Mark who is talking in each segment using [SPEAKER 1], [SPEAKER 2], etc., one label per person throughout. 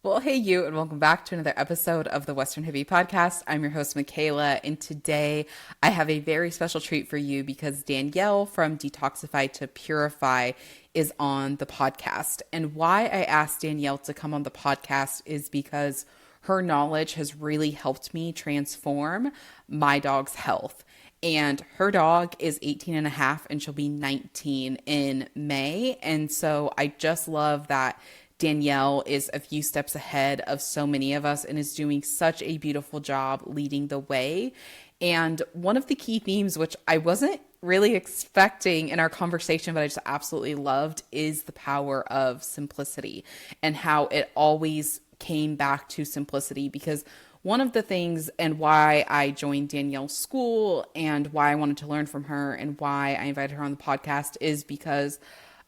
[SPEAKER 1] Well, hey, you, and welcome back to another episode of the Western Hippie Podcast. I'm your host, Michaela, and today I have a very special treat for you because Danielle from Detoxify2Purify is on the podcast. And why I asked Danielle to come on the podcast is because her knowledge has really helped me transform my dog's health. And her dog is 18 and a half and she'll be 19 in May. And so I just love that Danielle is a few steps ahead of so many of us and is doing such a beautiful job leading the way. And one of the key themes, which I wasn't really expecting in our conversation, but I just absolutely loved, is the power of simplicity and how it always came back to simplicity. Because one of the things and why I joined Danielle's school and why I wanted to learn from her and why I invited her on the podcast is because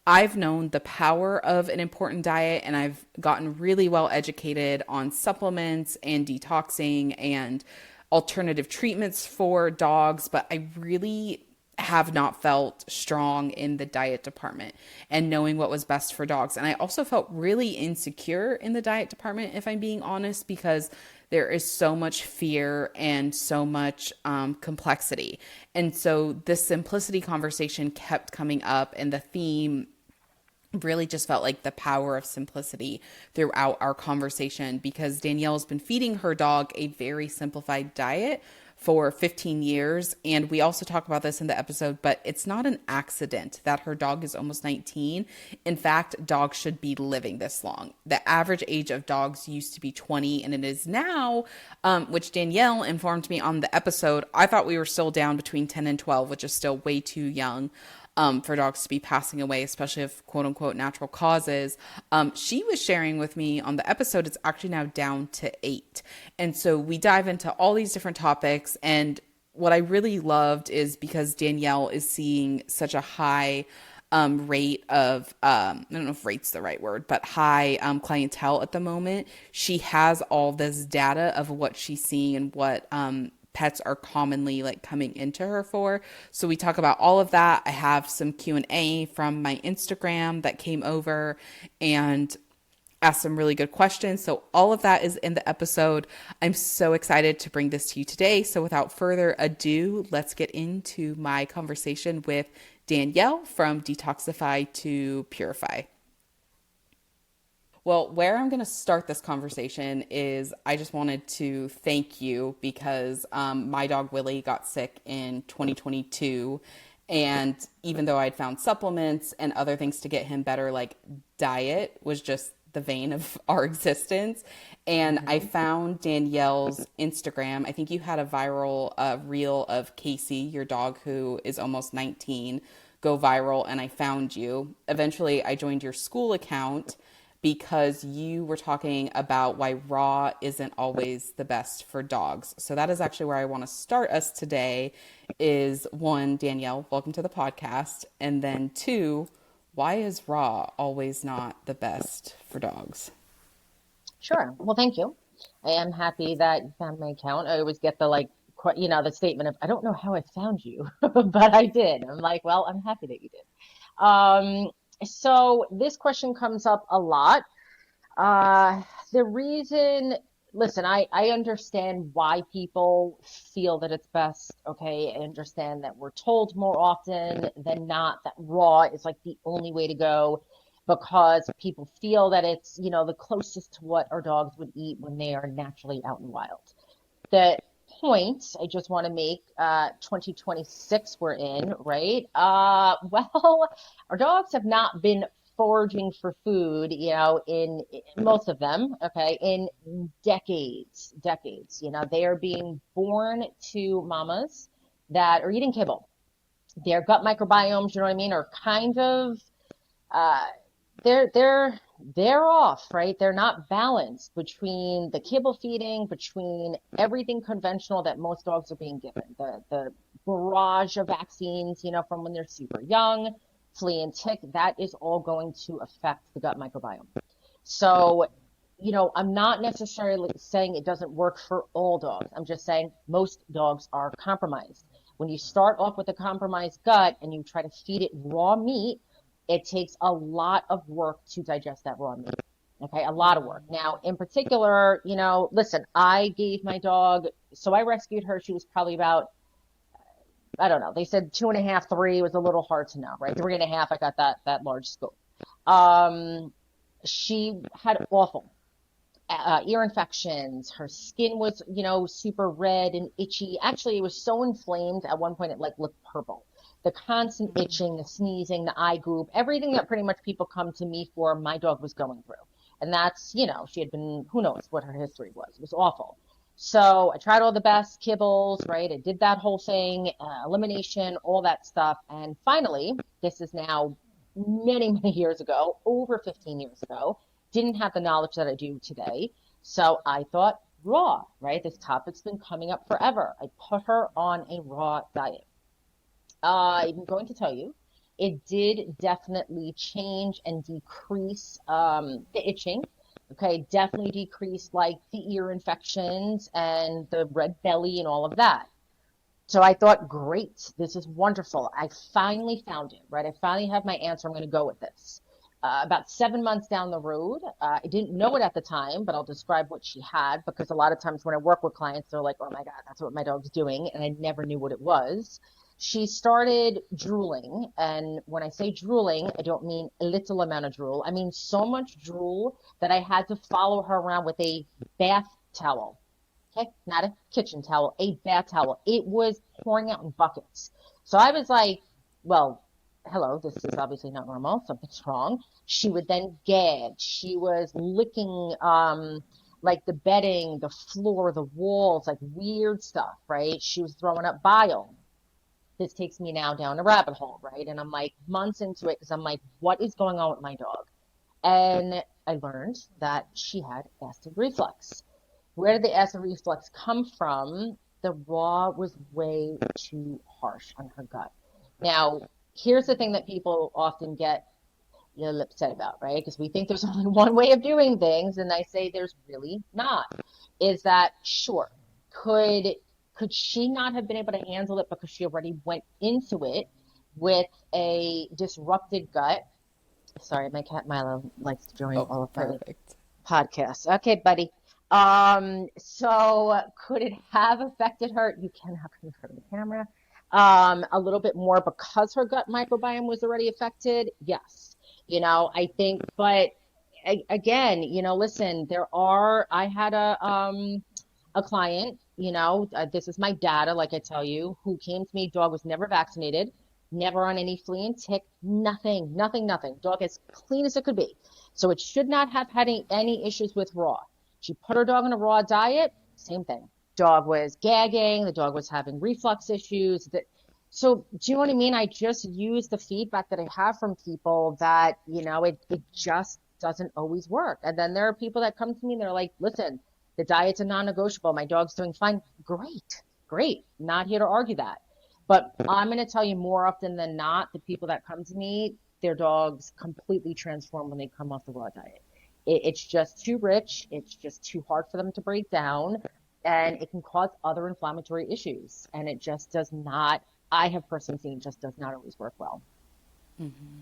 [SPEAKER 1] I've known the power of an important diet and I've gotten really well educated on supplements and detoxing and alternative treatments for dogs, but I really have not felt strong in the diet department and knowing what was best for dogs. And I also felt really insecure in the diet department, if I'm being honest, because there is so much fear and so much complexity. And so this simplicity conversation kept coming up, and the theme really just felt like the power of simplicity throughout our conversation, because Danielle's been feeding her dog a very simplified diet for 15 years. And we also talk about this in the episode, but it's not an accident that her dog is almost 19. In fact, dogs should be living this long. The average age of dogs used to be 20 and it is now, which Danielle informed me on the episode. I thought we were still down between 10 and 12, which is still way too young for dogs to be passing away, especially of quote unquote natural causes. She was sharing with me on the episode, it's actually now down to 8. And so we dive into all these different topics. And what I really loved is because Danielle is seeing such a high rate of, I don't know if rate's the right word, but high clientele at the moment. She has all this data of what she's seeing and what pets are commonly like coming into her for. So we talk about all of that. I have some Q&A from my Instagram that came over and asked some really good questions. So all of that is in the episode. I'm so excited to bring this to you today. So without further ado, let's get into my conversation with Danielle from Detoxify2Purify. Well, where I'm going to start this conversation is I just wanted to thank you because my dog Willie got sick in 2022. And even though I'd found supplements and other things to get him better, like diet was just the vein of our existence. And I found Danielle's Instagram. I think you had a viral reel of Casey, your dog who is almost 19, go viral. And I found you. Eventually, I joined your school account because you were talking about why raw isn't always the best for dogs. So that is actually where I want to start us today is one, Danielle, welcome to the podcast. And then two, why is raw always not the best for dogs?
[SPEAKER 2] Sure. Well, thank you. I am happy that you found my account. I always get the the statement of, I don't know how I found you, but I did. I'm like, well, I'm happy that you did. So this question comes up a lot. The reason, listen, I understand why people feel that it's best. Okay. I understand that we're told more often than not that raw is like the only way to go because people feel that it's, the closest to what our dogs would eat when they are naturally out in the wild. The point I just want to make, 2026 we're in, right? Well, our dogs have not been foraging for food, in most of them, okay, in decades. They are being born to mamas that are eating kibble. Their gut microbiomes, you know what I mean, are kind of, they're off, right? They're not balanced between the kibble feeding, between everything conventional that most dogs are being given. The barrage of vaccines, from when they're super young, flea and tick, that is all going to affect the gut microbiome. So, I'm not necessarily saying it doesn't work for all dogs. I'm just saying most dogs are compromised. When you start off with a compromised gut and you try to feed it raw meat, it takes a lot of work to digest that raw meat. Okay, a lot of work. Now, in particular, listen, I gave my dog, so I rescued her. She was probably about, I don't know. They said 2.5, 3 was a little hard to know, right? 3.5, I got that large scope. Um, she had awful ear infections. Her skin was, super red and itchy. Actually, it was so inflamed at one point it like looked purple. The constant itching, the sneezing, the eye goop, everything that pretty much people come to me for, my dog was going through. And that's, she had been, who knows what her history was. It was awful. So I tried all the best kibbles, right? I did that whole thing, elimination, all that stuff. And finally, this is now many, many years ago, over 15 years ago, didn't have the knowledge that I do today. So I thought raw, right? This topic's been coming up forever. I put her on a raw diet. I'm going to tell you, it did definitely change and decrease the itching. Okay, definitely decreased like the ear infections and the red belly and all of that. So I thought, great, this is wonderful. I finally found it, right? I finally have my answer. I'm going to go with this. About 7 months down the road, I didn't know it at the time, but I'll describe what she had because a lot of times when I work with clients, they're like, oh my God, that's what my dog's doing. And I never knew what it was. She started drooling. And when I say drooling, I don't mean a little amount of drool. I mean so much drool that I had to follow her around with a bath towel. Okay, not a kitchen towel, a bath towel. It was pouring out in buckets. So I was like, well, hello, this is obviously not normal. Something's wrong. She would then gag. She was licking like the bedding, the floor, the walls, like weird stuff, right? She was throwing up bile. This takes me now down a rabbit hole, right? And I'm like months into it because I'm like, what is going on with my dog? And I learned that she had acid reflux. Where did the acid reflux come from? The raw was way too harsh on her gut. Now, here's the thing that people often get a little upset about, right? Because we think there's only one way of doing things, and I say there's really not. Is that sure? Could she not have been able to handle it because she already went into it with a disrupted gut? Sorry, my cat Milo likes to join
[SPEAKER 1] Oh,
[SPEAKER 2] all of my
[SPEAKER 1] perfect.
[SPEAKER 2] podcasts. Okay, buddy. So could it have affected her? You cannot confirm the camera. A little bit more because her gut microbiome was already affected. Yes. I think, but again, listen, I had a client, this is my data, like I tell you, who came to me, dog was never vaccinated, never on any flea and tick, nothing, nothing, nothing. Dog as clean as it could be. So it should not have had any issues with raw. She put her dog on a raw diet, same thing. Dog was gagging, the dog was having reflux issues. So do you know what I mean? I just use the feedback that I have from people that, it just doesn't always work. And then there are people that come to me and they're like, listen, the diet's a non-negotiable. My dog's doing fine. Great. Not here to argue that. But I'm going to tell you more often than not, the people that come to me, their dogs completely transform when they come off the raw diet. It's just too rich. It's just too hard for them to break down. And it can cause other inflammatory issues. And it just does not, I have personally seen, just does not always work well.
[SPEAKER 1] Mm-hmm.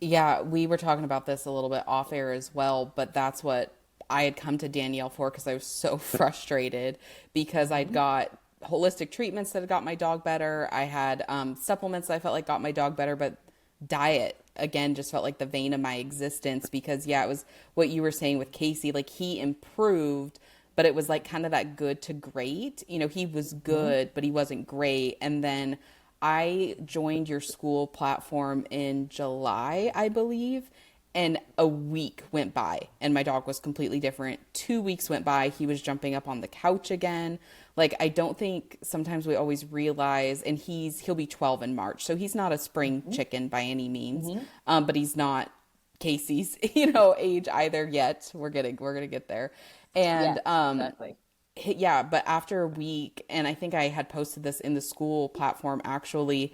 [SPEAKER 1] Yeah, we were talking about this a little bit off air as well, but that's what I had come to Danielle for because I was so frustrated because I'd got holistic treatments that had got my dog better. I had supplements that I felt like got my dog better, but diet, again, just felt like the vein of my existence because, yeah, it was what you were saying with Casey. Like, he improved, but it was like kind of that good to great. He was good, but he wasn't great. And then I joined your school platform in July, I believe, and a week went by and my dog was completely different. 2 weeks went by. He was jumping up on the couch again. Like, I don't think sometimes we always realize, and he'll be 12 in March. So he's not a spring chicken by any means. But he's not Casey's, age either yet. We're going to get there. And,
[SPEAKER 2] exactly.
[SPEAKER 1] Yeah, but after a week, and I think I had posted this in the school platform, actually,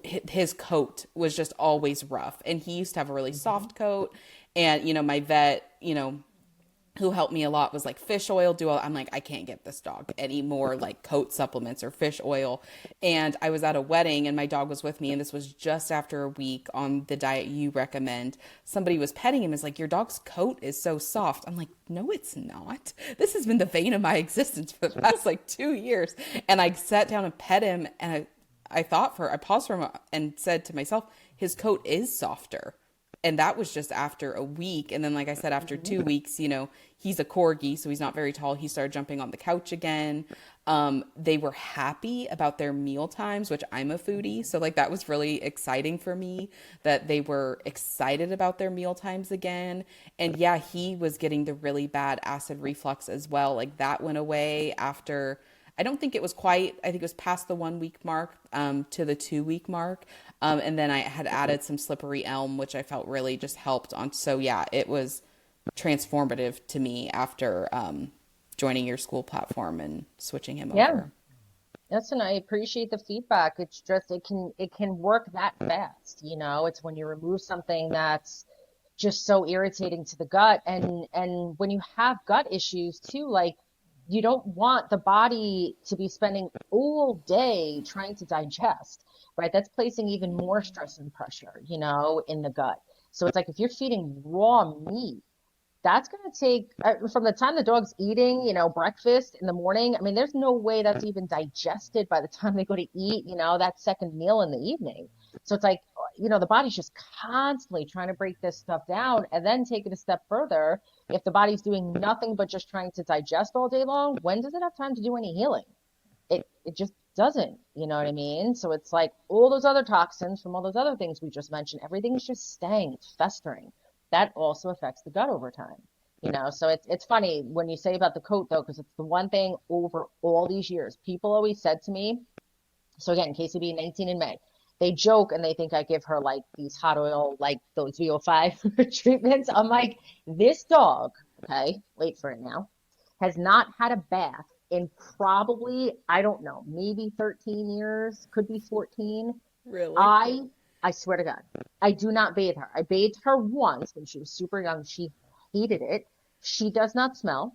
[SPEAKER 1] his coat was just always rough. And he used to have a really soft coat. And, my vet, who helped me a lot, was like, fish oil, I'm like, I can't get this dog any more like coat supplements or fish oil. And I was at a wedding and my dog was with me, and this was just after a week on the diet you recommend. Somebody was petting him, is like, your dog's coat is so soft. I'm like, no, it's not. This has been the bane of my existence for the past like 2 years. And I sat down and pet him, and I paused for a moment and said to myself, his coat is softer. And that was just after a week. And then, like I said, after 2 weeks, he's a corgi, so he's not very tall. He started jumping on the couch again. They were happy about their meal times, which I'm a foodie. So like that was really exciting for me, that they were excited about their meal times again. And yeah, he was getting the really bad acid reflux as well. Like that went away after, I don't think it was quite, I think it was past the 1 week mark, to the 2 week mark. And then I had added some slippery elm, which I felt really just helped on. So yeah, it was transformative to me after joining your school platform and switching him over.
[SPEAKER 2] Yes, and I appreciate the feedback. It's just it can work that fast, It's when you remove something that's just so irritating to the gut, and when you have gut issues too, like you don't want the body to be spending all day trying to digest, right? That's placing even more stress and pressure, in the gut. So it's like if you're feeding raw meat, that's going to take from the time the dog's eating, breakfast in the morning. I mean, there's no way that's even digested by the time they go to eat, that second meal in the evening. So it's like, the body's just constantly trying to break this stuff down, and then take it a step further. If the body's doing nothing but just trying to digest all day long, when does it have time to do any healing? It just doesn't, you know what I mean? So it's like all those other toxins from all those other things we just mentioned, everything's just staying, it's festering. That also affects the gut over time, So it's funny when you say about the coat though, because it's the one thing over all these years people always said to me. So again, KCB 19 in May, they joke and they think I give her like these hot oil, like those VO5 treatments. I'm like, this dog, okay, wait for it now, has not had a bath in probably, I don't know, maybe 13 years, could be 14.
[SPEAKER 1] Really?
[SPEAKER 2] I swear to God, I do not bathe her. I bathed her once when she was super young. She hated it. She does not smell.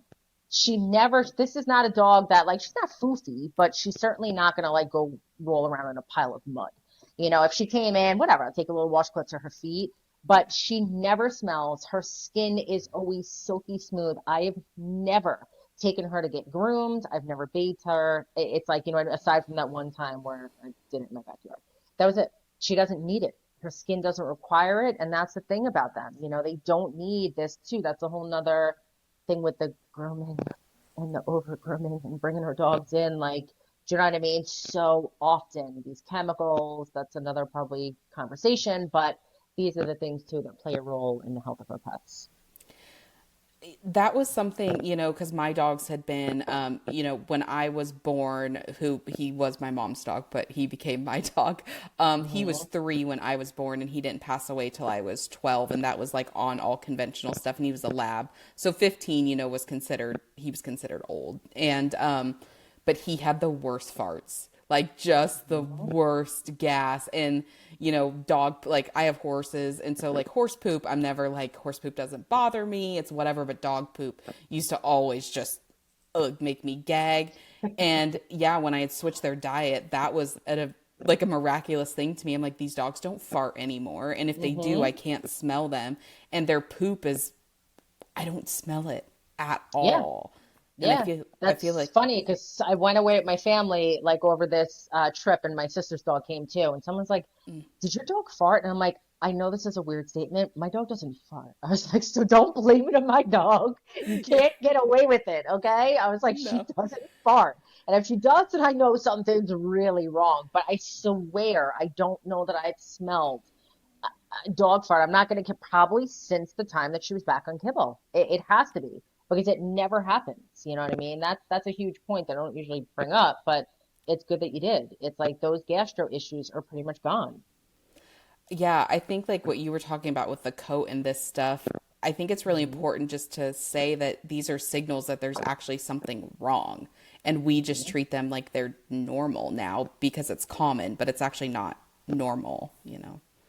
[SPEAKER 2] This is not a dog that like, she's not foofy, but she's certainly not going to like go roll around in a pile of mud. If she came in, whatever, I'll take a little washcloth to her feet, but she never smells. Her skin is always silky smooth. I have never taken her to get groomed. I've never bathed her. It's like, aside from that one time where I did it in my backyard, that was it. She doesn't need it. Her skin doesn't require it. And that's the thing about them. They don't need this too. That's a whole nother thing with the grooming and the over grooming and bringing her dogs in. Like, do you know what I mean? So often these chemicals, that's another probably conversation, but these are the things too that play a role in the health of our pets.
[SPEAKER 1] That was something, because my dogs had been, when I was born, he was my mom's dog, but he became my dog. He was 3 when I was born, and he didn't pass away till I was 12. And that was like on all conventional stuff. And he was a lab. So 15, he was considered old. And, but he had the worst farts, like just the worst gas. And, dog, like I have horses. And so like horse poop, I'm never like, horse poop doesn't bother me. It's whatever. But dog poop used to always just make me gag. And yeah, when I had switched their diet, that was like a miraculous thing to me. I'm like, these dogs don't fart anymore. And if they do, I can't smell them. And their poop I don't smell it at all.
[SPEAKER 2] Yeah,
[SPEAKER 1] I feel like
[SPEAKER 2] funny because I went away with my family like over this trip, and my sister's dog came too. And someone's like, "Did your dog fart?" And I'm like, "I know this is a weird statement. My dog doesn't fart." I was like, "So don't blame it on my dog. You can't get away with it, okay?" I was like,
[SPEAKER 1] No.
[SPEAKER 2] "She doesn't fart, and if she does, then I know something's really wrong." But I swear, I don't know that I've smelled dog fart. I'm not going to probably since the time that she was back on kibble. It has to be. Because it never happens. You know what I mean? That's a huge point that I don't usually bring up, but it's good that you did. It's like those gastro issues are pretty much gone.
[SPEAKER 1] Yeah, I think like what you were talking about with the coat and this stuff, I think it's really important just to say that these are signals that there's actually something wrong. And we just treat them like they're normal now because it's common, but it's actually not normal,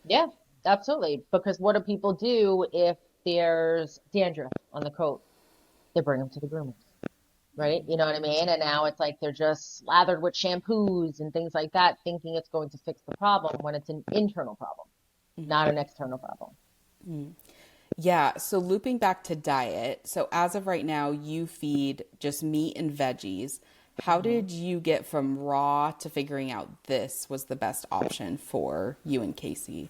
[SPEAKER 2] Yeah, absolutely. Because what do people do if there's dandruff on the coat? they bring them to the groomers, right? You know what I mean? And now it's like they're just slathered with shampoos and things like that, thinking it's going to fix the problem when it's an internal problem, not an external problem.
[SPEAKER 1] Yeah, so looping back to diet. So as of right now, you feed just meat and veggies. How
[SPEAKER 2] Mhm.
[SPEAKER 1] did you get from raw to figuring out this was the best option for you and Casey?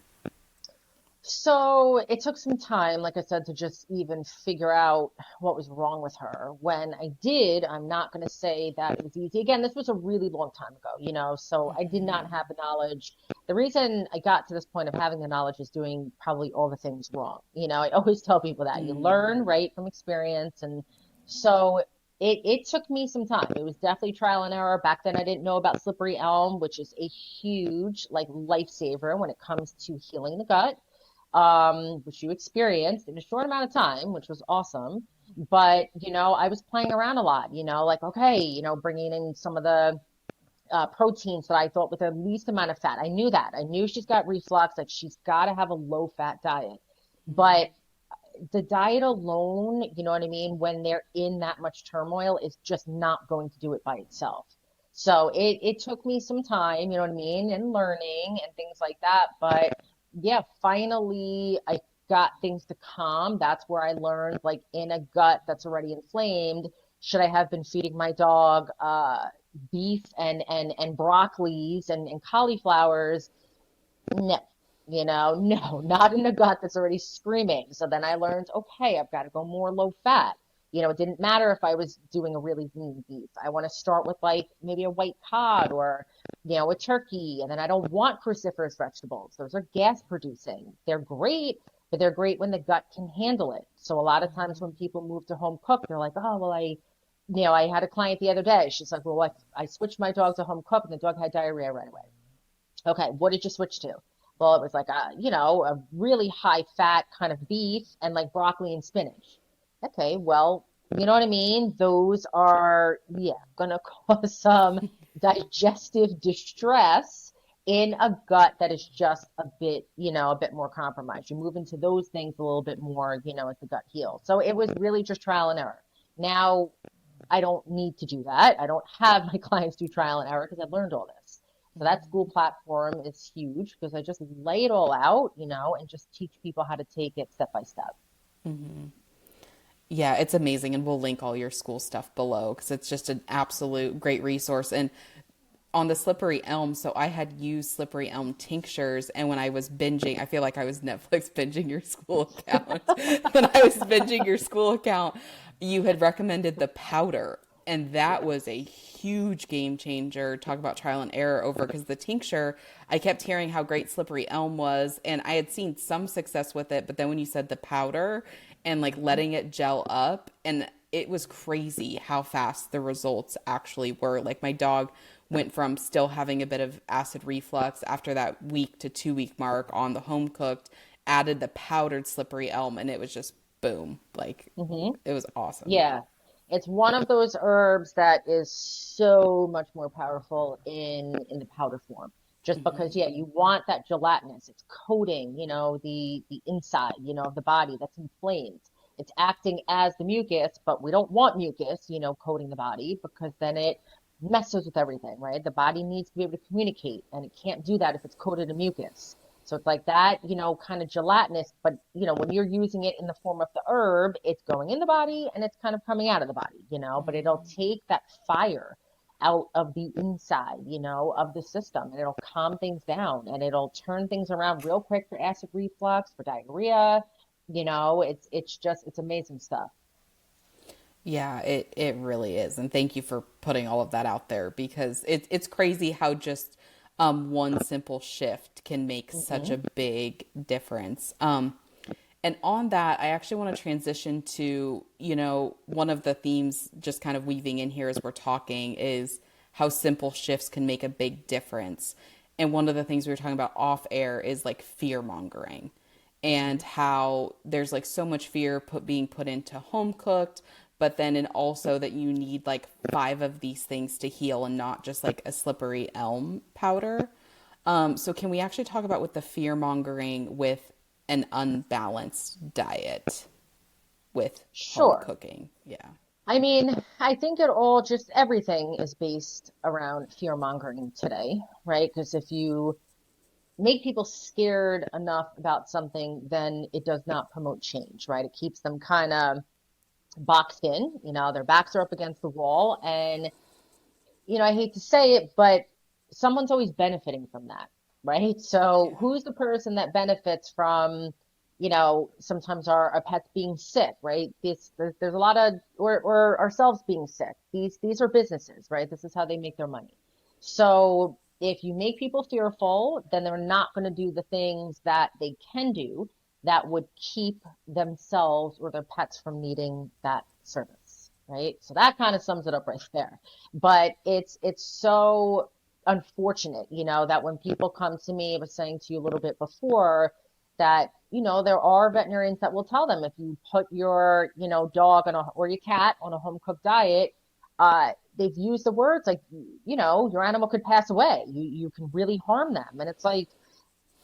[SPEAKER 2] So it took some time, like I said, to just even figure out what was wrong with her. When I did, I'm not going to say that it was easy. Again, this was a really long time ago, so I did not have the knowledge. The reason I got to this point of having the knowledge is doing probably all the things wrong. I always tell people that you learn, right, from experience. And so it took me some time. It was definitely trial and error. Back then, I didn't know about slippery elm, which is a huge, like, lifesaver when it comes to healing the gut, which you experienced in a short amount of time, which was awesome. But, I was playing around a lot, like, okay, bringing in some of the proteins that I thought with the least amount of fat. I knew that. I knew she's got reflux, like she's got to have a low fat diet. But the diet alone, you know what I mean, when they're in that much turmoil, is just not going to do it by itself. So it took me some time, you know what I mean, and learning and things like that. But yeah, finally I got things to calm. That's where I learned, like, in a gut that's already inflamed, should I have been feeding my dog beef and broccolis and cauliflowers? No, no, not in a gut that's already screaming. So then I learned, okay, I've got to go more low fat. It didn't matter if I was doing a really lean beef. I want to start with, like, maybe a white cod or, a turkey. And then I don't want cruciferous vegetables. Those are gas producing. They're great, but they're great when the gut can handle it. So a lot of times when people move to home cook, they're like, oh, well, I had a client the other day. She's like, well, I switched my dog to home cook and the dog had diarrhea right away. Okay, what did you switch to? Well, it was like a really high fat kind of beef and like broccoli and spinach. Okay, well, you know what I mean? Those are, yeah, gonna cause some digestive distress in a gut that is just a bit more compromised. You move into those things a little bit more, as the gut heals. So it was really just trial and error. Now, I don't need to do that. I don't have my clients do trial and error because I've learned all this. So that school platform is huge because I just lay it all out, and just teach people how to take it step by step.
[SPEAKER 1] Yeah, it's amazing. And we'll link all your school stuff below because it's just an absolute great resource. And on the slippery elm, so I had used slippery elm tinctures, and when I was binging, I feel like I was Netflix binging your school account. When I was binging your school account, you had recommended the powder, and that was a huge game changer. Talk about trial and error over, because the tincture, I kept hearing how great slippery elm was, and I had seen some success with it, but then when you said the powder and like letting it gel up, and it was crazy how fast the results actually were. Like, my dog went from still having a bit of acid reflux after that week to 2 week mark on the home cooked, added the powdered slippery elm, and it was just boom. Like,
[SPEAKER 2] Hmm.
[SPEAKER 1] it was awesome.
[SPEAKER 2] Yeah. It's one of those herbs that is so much more powerful in the powder form. Just because, yeah, you want that gelatinous. It's coating, the inside, of the body that's inflamed. It's acting as the mucus, but we don't want mucus, coating the body, because then it messes with everything, right? The body needs to be able to communicate, and it can't do that if it's coated in mucus. So it's like that, kind of gelatinous, but when you're using it in the form of the herb, it's going in the body and it's kind of coming out of the body, but it'll take that fire out of the inside, of the system, and it'll calm things down and it'll turn things around real quick for acid reflux, for diarrhea. It's amazing stuff.
[SPEAKER 1] Yeah, it really is. And thank you for putting all of that out there, because it's crazy how just one simple shift can make such a
[SPEAKER 2] Hmm.
[SPEAKER 1] big difference. And on that, I actually want to transition to, one of the themes just kind of weaving in here as we're talking is how simple shifts can make a big difference. And one of the things we were talking about off air is like fear mongering, and how there's like so much fear being put into home cooked, but then and also that you need like 5 of these things to heal and not just like a slippery elm powder. So can we actually talk about with the fear mongering with an unbalanced diet? with home
[SPEAKER 2] Sure.
[SPEAKER 1] cooking. Yeah.
[SPEAKER 2] I mean, I think it all just everything is based around fear mongering today, right? Because if you make people scared enough about something, then it does not promote change, right? It keeps them kind of boxed in, their backs are up against the wall. And, I hate to say it, but someone's always benefiting from that, right? So
[SPEAKER 1] Yeah.
[SPEAKER 2] who's the person that benefits from, sometimes our pets being sick, right? There's a lot of, or ourselves being sick. These are businesses, right? This is how they make their money. So if you make people fearful, then they're not going to do the things that they can do that would keep themselves or their pets from needing that service, right? So that kind of sums it up right there. But it's so unfortunate, that when people come to me, I was saying to you a little bit before that, there are veterinarians that will tell them if you put your, dog or your cat on a home cooked diet, they've used the words like, your animal could pass away. You can really harm them. And it's like,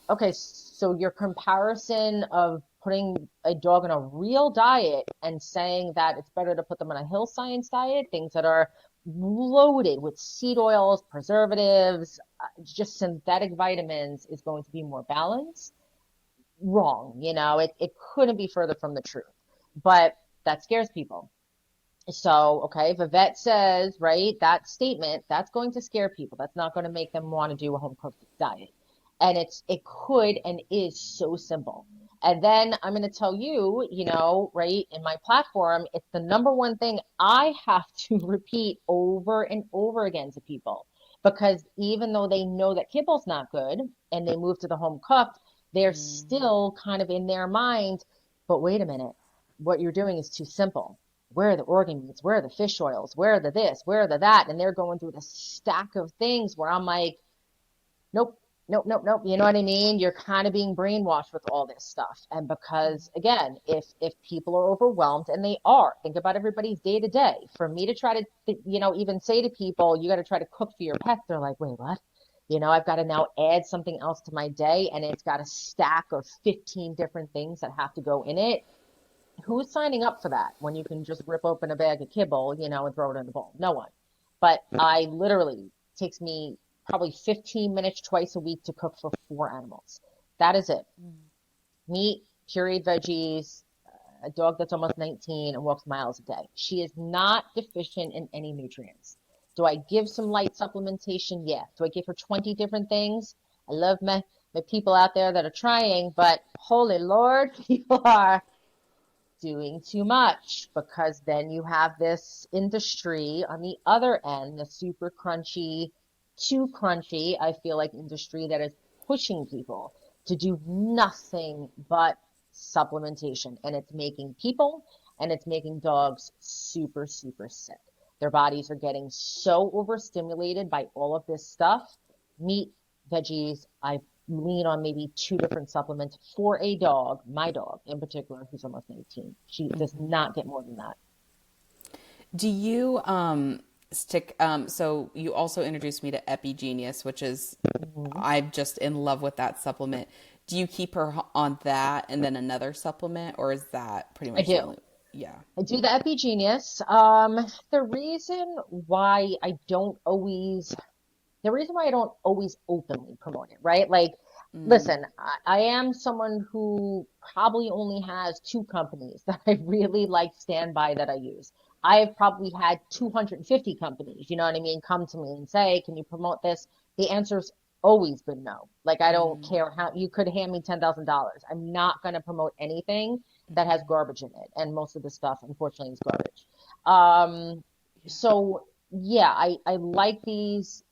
[SPEAKER 2] okay, so your comparison of putting a dog on a real diet and saying that it's better to put them on a hill science diet, things that are loaded with seed oils, preservatives, just synthetic vitamins is going to be more balanced. Wrong. It couldn't be further from the truth. But that scares people. So, okay, if a vet says, right, that statement, that's going to scare people. That's not going to make them want to do a home cooked diet. And it could and is so simple. And then I'm going to tell you, right, in my platform, it's the number one thing I have to repeat over and over again to people. Because even though they know that kibble's not good and they move to the home cooked, they're
[SPEAKER 1] Mm.
[SPEAKER 2] still kind of in their mind, but wait a minute, what you're doing is too simple. Where are the organ meats? Where are the fish oils? Where are the this? Where are the that? And they're going through the stack of things where I'm like, nope, nope, nope, nope. You know what I mean? You're kind of being brainwashed with all this stuff. And because again, if people are overwhelmed, and they are, think about everybody's day to day. For me to try to, even say to people, you got to try to cook for your pets. They're like, wait, what? I've got to now add something else to my day, and it's got a stack of 15 different things that have to go in it. Who's signing up for that when you can just rip open a bag of kibble, and throw it in the bowl? No one. But I literally takes me probably 15 minutes twice a week to cook for 4 animals. That is it. Meat, pureed veggies, a dog that's almost 19 and walks miles a day. She is not deficient in any nutrients. Do I give some light supplementation? Yeah. Do I give her 20 different things? I love my people out there that are trying, but holy Lord, people are doing too much, because then you have this industry on the other end, the super crunchy, too crunchy, I feel like, industry that is pushing people to do nothing but supplementation. And it's making people and it's making dogs super, super sick. Their bodies are getting so overstimulated by all of this stuff. Meat, veggies, I lean on maybe 2 different supplements for a dog, my dog in particular, who's almost 18. She does not get more than that.
[SPEAKER 1] Do you stick so you also introduced me to Epigenius, which is
[SPEAKER 2] Mhm.
[SPEAKER 1] I'm just in love with that supplement. Do you keep her on that and then another supplement, or is that pretty
[SPEAKER 2] I
[SPEAKER 1] much the
[SPEAKER 2] do.
[SPEAKER 1] only? Yeah.
[SPEAKER 2] I do the Epigenius. The reason why I don't always, the reason why I don't always openly promote it, right? Like,
[SPEAKER 1] Mm,
[SPEAKER 2] listen, I am someone who probably only has 2 companies that I really like stand by that I use. I've probably had 250 companies, you know what I mean, come to me and say, can you promote this? The answer's always been no. Like, I don't
[SPEAKER 1] mm,
[SPEAKER 2] care how you could hand me $10,000. I'm not going to promote anything that has garbage in it. And most of the stuff, unfortunately, is garbage. Um,
[SPEAKER 1] yeah.
[SPEAKER 2] so yeah, I like these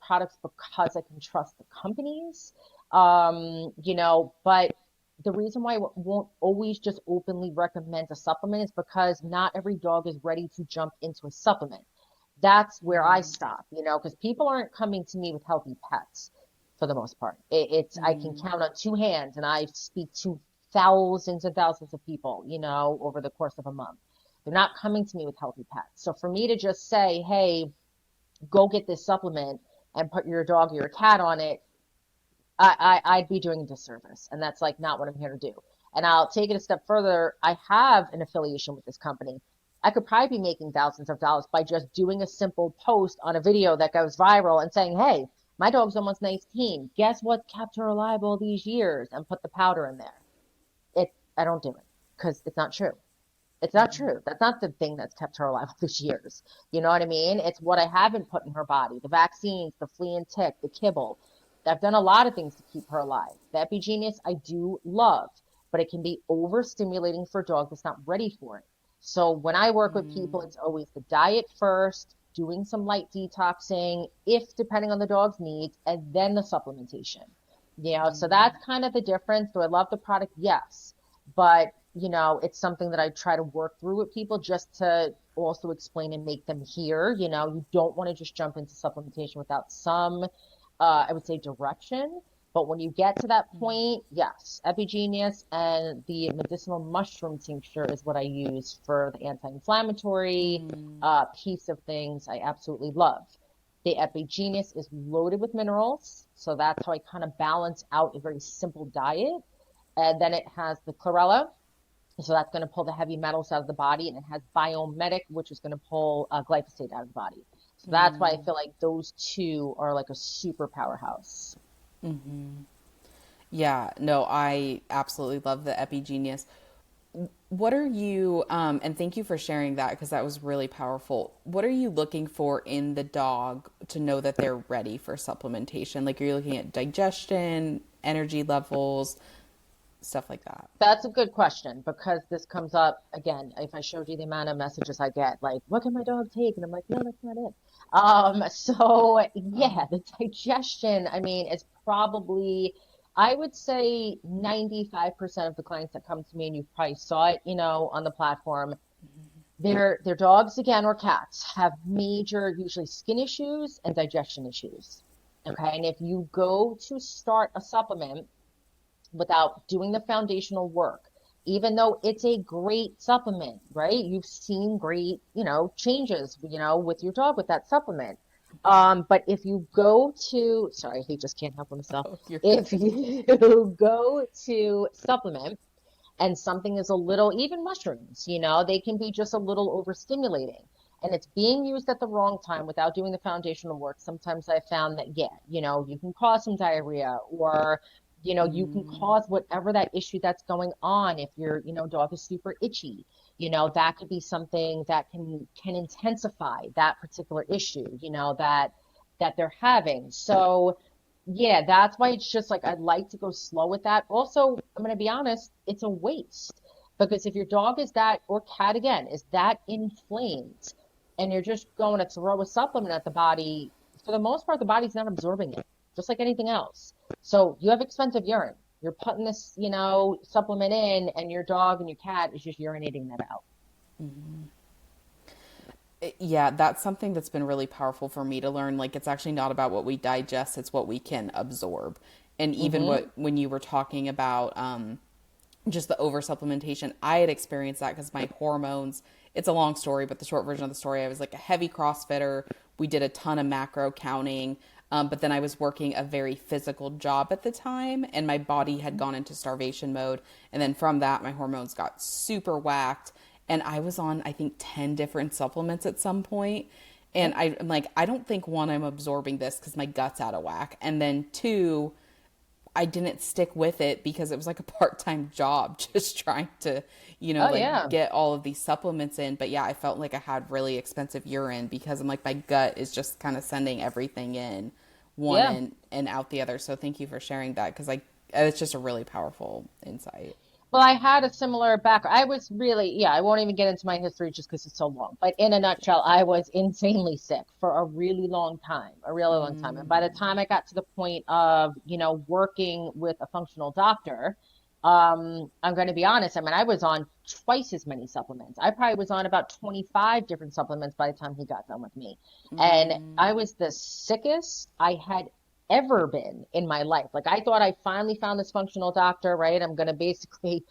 [SPEAKER 2] products because I can trust the companies. But the reason why I won't always just openly recommend a supplement is because not every dog is ready to jump into a supplement. That's where I
[SPEAKER 1] Mm,
[SPEAKER 2] stop, because people aren't coming to me with healthy pets for the most part. I can
[SPEAKER 1] mm,
[SPEAKER 2] count on 2 hands, and I speak to thousands and thousands of people, over the course of a month. They're not coming to me with healthy pets. So for me to just say, hey, go get this supplement and put your dog or your cat on it, I'd be doing a disservice. And that's like not what I'm here to do. And I'll take it a step further. I have an affiliation with this company. I could probably be making thousands of dollars by just doing a simple post on a video that goes viral and saying, hey, my dog's almost 19. Guess what kept her alive all these years? And put the powder in there. I don't do it because it's not true. It's not true. That's not the thing that's kept her alive all these years. You know what I mean? It's what I haven't put in her body. The vaccines, the flea and tick, the kibble. I've done a lot of things to keep her alive. The Epigenius I do love, but it can be overstimulating for a dog that's not ready for it. So when I work with people, it's always the diet first, doing some light detoxing, if depending on the dog's needs, and then the supplementation. You know, so that's kind of the difference. Do I love the product? Yes. But, you know, it's something that I try to work through with people just to also explain and make them hear. You know, you don't want to just jump into supplementation without some, I would say, direction. But when you get to that point, yes, Epigenius and the medicinal mushroom tincture is what I use for the anti-inflammatory piece of things I absolutely love. The Epigenius is loaded with minerals, so that's how I kind of balance out a very simple diet. And then it has the chlorella, so that's going to pull the heavy metals out of the body, and it has biomedic, which is going to pull glyphosate out of the body. So that's why I feel like those two are like a super powerhouse.
[SPEAKER 1] Yeah, no, I absolutely love the Epigenius. What are you, and thank you for sharing that because that was really powerful. What are you looking for in the dog to know that they're ready for supplementation? Like, are you looking at digestion, energy levels, stuff like that?
[SPEAKER 2] That's a good question because this comes up again. If I showed you the amount of messages I get, like, what can my dog take? And I'm like, no, that's not it. So yeah, the digestion, I mean, is probably, I would say 95% of the clients that come to me, and you probably saw it, you know, on the platform, their dogs again or cats have major, usually skin issues and digestion issues. Okay. And if you go to start a supplement without doing the foundational work, even though it's a great supplement, right? You've seen great, you know, changes, you know, with your dog with that supplement. But if you go to, sorry, he just can't help himself. If you go to supplement and something is a little, even mushrooms, you know, they can be just a little overstimulating and it's being used at the wrong time without doing the foundational work. Sometimes I found that, yeah, you know, you can cause some diarrhea or, you know, you can cause whatever that issue that's going on. If your, you know, dog is super itchy, you know, that could be something that can intensify that particular issue, you know, that they're having. So yeah, that's why it's just like I'd like to go slow with that. Also, I'm going to be honest, it's a waste because if your dog is that, or cat again, is that inflamed and you're just going to throw a supplement at the body, for the most part, the body's not absorbing it, just like anything else. So you have expensive urine. You're putting this, you know, supplement in and your dog and your cat is just urinating that out.
[SPEAKER 1] Yeah, that's something that's been really powerful for me to learn. Like, it's actually not about what we digest, it's what we can absorb. And even when you were talking about just the over supplementation, I had experienced that because my hormones, it's a long story, but the short version of the story, I was like a heavy CrossFitter. We did a ton of macro counting. But then I was working a very physical job at the time and my body had gone into starvation mode. And then from that, my hormones got super whacked. And I was on, I think, 10 different supplements at some point. And I'm like, I don't think, one, I'm absorbing this because my gut's out of whack. And then two, I didn't stick with it because it was like a part-time job just trying to, you know, get all of these supplements in. But yeah, I felt like I had really expensive urine because I'm like, my gut is just kind of sending everything in one and out the other. So thank you for sharing that because it's just a really powerful insight.
[SPEAKER 2] Well, I had a similar background. I was really, I won't even get into my history just because it's so long. But in a nutshell, I was insanely sick for a really long time, And by the time I got to the point of, you know, working with a functional doctor, I'm going to be honest. I mean, I was on twice as many supplements. I probably was on about 25 different supplements by the time he got done with me. And I was the sickest I had ever been in my life. Like I thought I finally found this functional doctor, right? I'm going to basically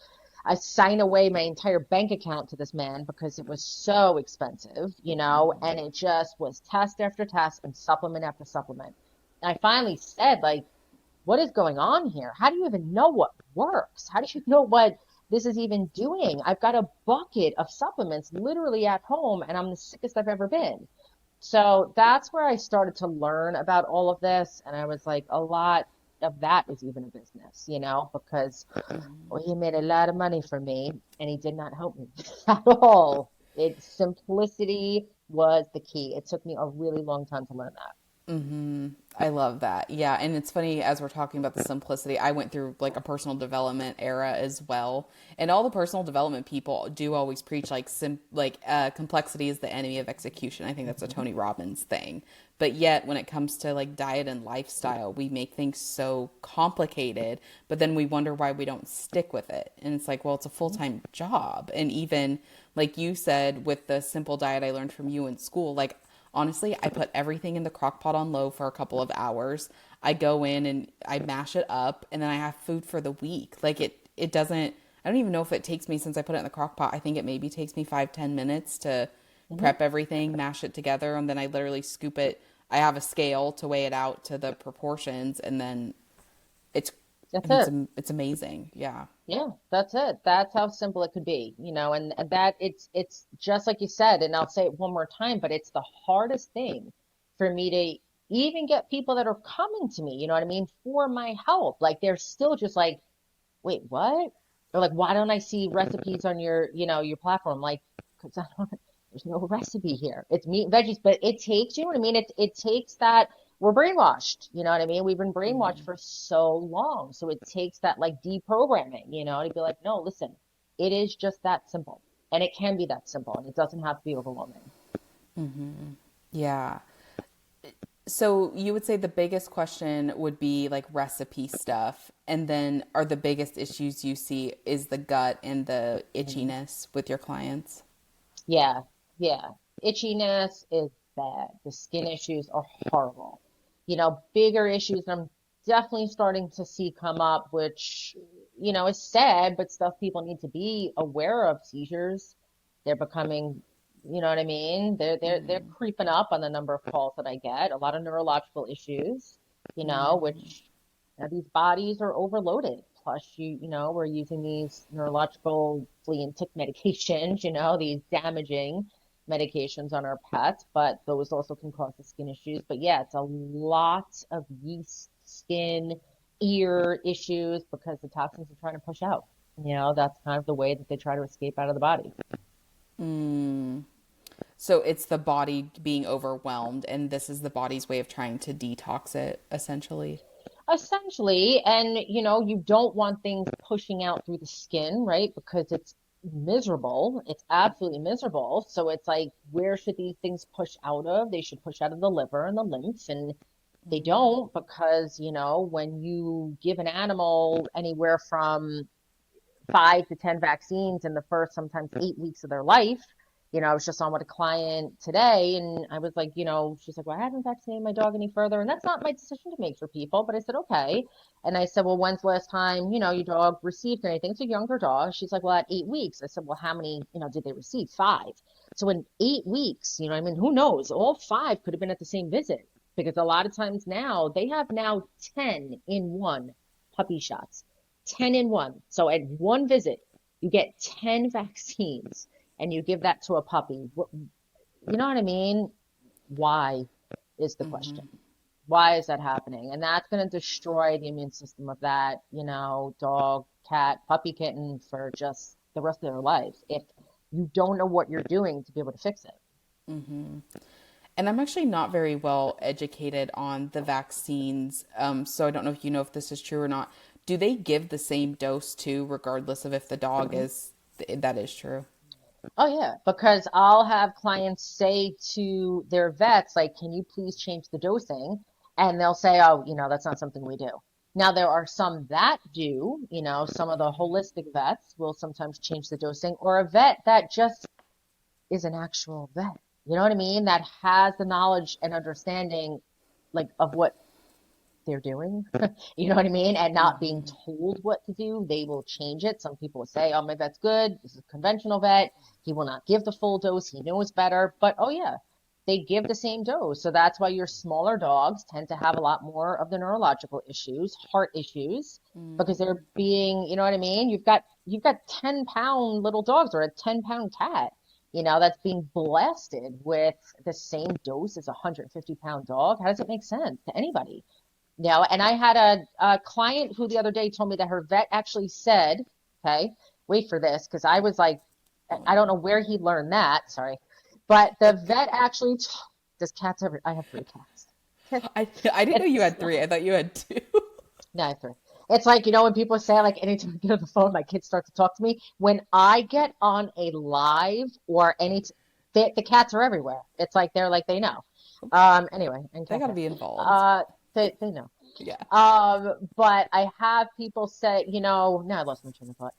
[SPEAKER 2] sign away my entire bank account to this man because it was so expensive, you know, and it just was test after test and supplement after supplement. And I finally said, like, what is going on here? How do you even know what works? How do you know what this is even doing. I've got a bucket of supplements literally at home, and I'm the sickest I've ever been. So that's where I started to learn about all of this. And I was like, a lot of that is even a business, because well, he made a lot of money from me and he did not help me at all. Simplicity was the key. It took me a really long time to learn that.
[SPEAKER 1] I love that. Yeah. And it's funny, as we're talking about the simplicity, I went through like a personal development era as well. And all the personal development people do always preach complexity is the enemy of execution. I think that's a Tony Robbins thing. But yet when it comes to like diet and lifestyle, we make things so complicated, but then we wonder why we don't stick with it. And it's like, well, it's a full-time job. And even like you said, with the simple diet I learned from you in school, like, honestly, I put everything in the crock pot on low for a couple of hours. I go in and I mash it up, and then I have food for the week. Like it doesn't, I don't even know if it takes me, since I put it in the crock pot, I think it maybe takes me 5-10 minutes to prep everything, mash it together, and then I literally scoop it. I have a scale to weigh it out to the proportions, and then it's amazing. Yeah.
[SPEAKER 2] Yeah, that's it. That's how simple it could be, and that it's just like you said, and I'll say it one more time, but it's the hardest thing for me to even get people that are coming to me, you know what I mean, for my help. Like they're still just like, wait, what? Or like, why don't I see recipes on your platform? Like, because there's no recipe here. It's meat and veggies, but it takes, you know what I mean? It takes that. We're brainwashed, you know what I mean? We've been brainwashed for so long. So it takes that like deprogramming, to be like, no, listen, it is just that simple. And it can be that simple, and it doesn't have to be overwhelming.
[SPEAKER 1] Yeah. So you would say the biggest question would be like recipe stuff. And then are the biggest issues you see is the gut and the itchiness with your clients?
[SPEAKER 2] Yeah. Yeah. Itchiness is bad. The skin issues are horrible. Bigger issues I'm definitely starting to see come up, which, is sad, but stuff people need to be aware of. Seizures, they're becoming, you know what I mean? They're creeping up on the number of calls that I get. A lot of neurological issues, which these bodies are overloaded. Plus, we're using these neurological flea and tick medications, these damaging medications on our pets, but those also can cause the skin issues. But yeah, it's a lot of yeast, skin, ear issues because the toxins are trying to push out. That's kind of the way that they try to escape out of the body.
[SPEAKER 1] So it's the body being overwhelmed, and this is the body's way of trying to detox it, essentially.
[SPEAKER 2] Essentially, and you don't want things pushing out through the skin, right? Because it's miserable. It's absolutely miserable. So it's like, where should these things push out of? They should push out of the liver and the lymph, and they don't, because when you give an animal anywhere from 5 to 10 vaccines in the first sometimes 8 weeks of their life. I was just on with a client today, and I was like, she's like, well, I haven't vaccinated my dog any further. And that's not my decision to make for people. But I said, okay. And I said, well, when's the last time, your dog received anything? It's a younger dog. She's like, well, at 8 weeks. I said, well, how many, did they receive? 5. So in 8 weeks, who knows? All 5 could have been at the same visit, because a lot of times now they have 10 in one puppy shots, 10 in one. So at one visit, you get 10 vaccines. And you give that to a puppy. You know what I mean? Why is the question? Why is that happening? And that's going to destroy the immune system of that, dog, cat, puppy, kitten for just the rest of their lives if you don't know what you're doing to be able to fix it.
[SPEAKER 1] And I'm actually not very well educated on the vaccines. So I don't know if you know if this is true or not. Do they give the same dose too, regardless of if the dog that is true?
[SPEAKER 2] Oh, yeah, because I'll have clients say to their vets, like, can you please change the dosing? And they'll say, oh, that's not something we do. Now, there are some that do, some of the holistic vets will sometimes change the dosing, or a vet that just is an actual vet. You know what I mean? That has the knowledge and understanding, like, of what they're doing, you know what I mean? And not being told what to do, they will change it. Some people will say, oh, my vet's good. This is a conventional vet. He will not give the full dose. He knows better. But, oh, yeah, they give the same dose. So that's why your smaller dogs tend to have a lot more of the neurological issues, heart issues, because they're being, you know what I mean? You've got 10-pound little dogs or a 10-pound cat, that's being blasted with the same dose as a 150-pound dog. How does it make sense to anybody? And I had a client who the other day told me that her vet actually said, okay, wait for this, because I was like, I don't know where he learned that. Sorry. But the vet actually, does cats ever, I have 3 cats.
[SPEAKER 1] I didn't know you had 3. I thought you had 2.
[SPEAKER 2] No, I have 3. It's like, when people say, like, anytime I get on the phone, my kids start to talk to me. When I get on a live or the cats are everywhere. It's like, they know. Anyway. And
[SPEAKER 1] They got to be involved.
[SPEAKER 2] They know.
[SPEAKER 1] Yeah.
[SPEAKER 2] But I have people say, now I lost my train of thought.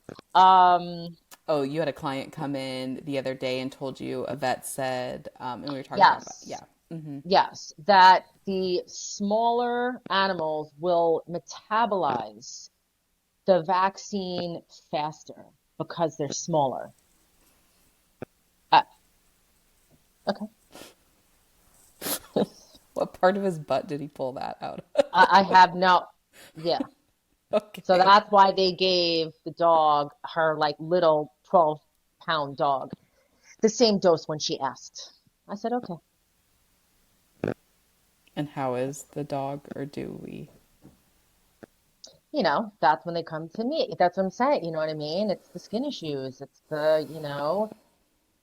[SPEAKER 1] Oh, you had a client come in the other day and told you a vet said, and we were talking about, yeah. Mm-hmm.
[SPEAKER 2] Yes, that the smaller animals will metabolize the vaccine faster because they're smaller. Okay.
[SPEAKER 1] What part of his butt did he pull that out of?
[SPEAKER 2] I have no, yeah.
[SPEAKER 1] Okay.
[SPEAKER 2] So that's why they gave the dog, her like little 12-pound dog, the same dose when she asked. I said, okay.
[SPEAKER 1] And how is the dog, or do we?
[SPEAKER 2] That's when they come to me. That's what I'm saying. You know what I mean? It's the skin issues. It's the,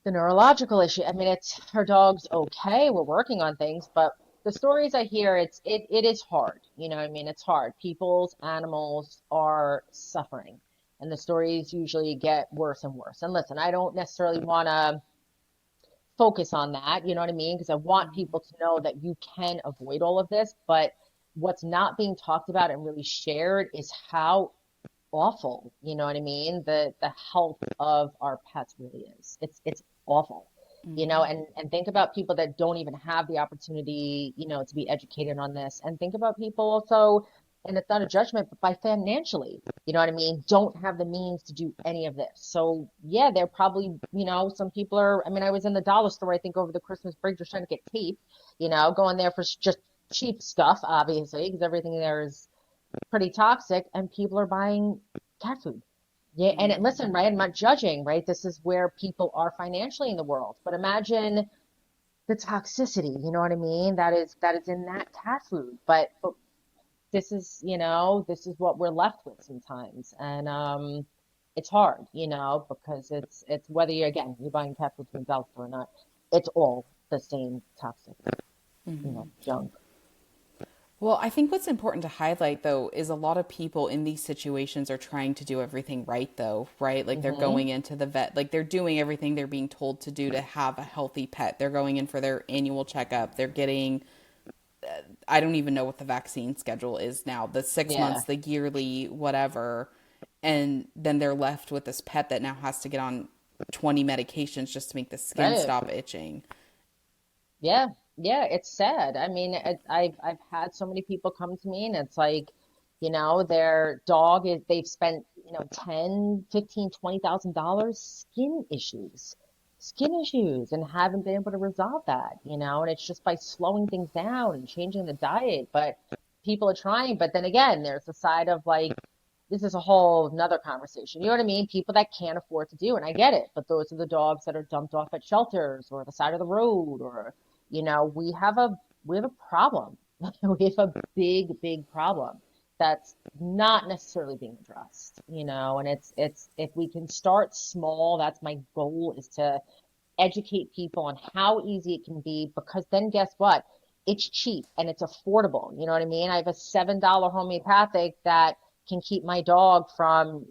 [SPEAKER 2] the neurological issue. I mean, her dog's okay. We're working on things, but the stories I hear, it is hard. You know what I mean? It's hard. People's animals are suffering, and the stories usually get worse and worse. And listen, I don't necessarily want to focus on that, you know what I mean? Because I want people to know that you can avoid all of this, but what's not being talked about and really shared is how awful, you know what I mean? The health of our pets really is. It's awful. And think about people that don't even have the opportunity, to be educated on this. And think about people also, and it's not a judgment, but by financially, you know what I mean, don't have the means to do any of this. So yeah, they're probably, some people are, I mean, I was in the dollar store, I think over the Christmas break, just trying to get tape, going there for just cheap stuff, obviously, because everything there is pretty toxic, and people are buying cat food. Yeah, and listen, right? I'm not judging, right? This is where people are financially in the world. But imagine the toxicity, you know what I mean? That is in that cat food. But this is, this is what we're left with sometimes. And it's hard, because it's whether you're buying cat food from the dollar store or not, it's all the same toxic, junk.
[SPEAKER 1] Well, I think what's important to highlight, though, is a lot of people in these situations are trying to do everything right, though, right? Like they're going into the vet, like they're doing everything they're being told to do to have a healthy pet. They're going in for their annual checkup. They're getting, I don't even know what the vaccine schedule is now, the 6 months, the yearly, whatever. And then they're left with this pet that now has to get on 20 medications just to make the skin stop itching.
[SPEAKER 2] Yeah. Yeah, it's sad. I mean, I've had so many people come to me, and it's like, their dog is, they've spent, $10, $15, $20,000 skin issues, and haven't been able to resolve that, and it's just by slowing things down and changing the diet. But people are trying, but then again, there's the side of like, this is a whole another conversation. You know what I mean? People that can't afford to do, and I get it, but those are the dogs that are dumped off at shelters or the side of the road, or we have a problem. We have a big problem that's not necessarily being addressed, and it's if we can start small, that's my goal, is to educate people on how easy it can be, because then guess what? It's cheap and it's affordable. You know what I mean? I have a $7 homeopathic that can keep my dog from,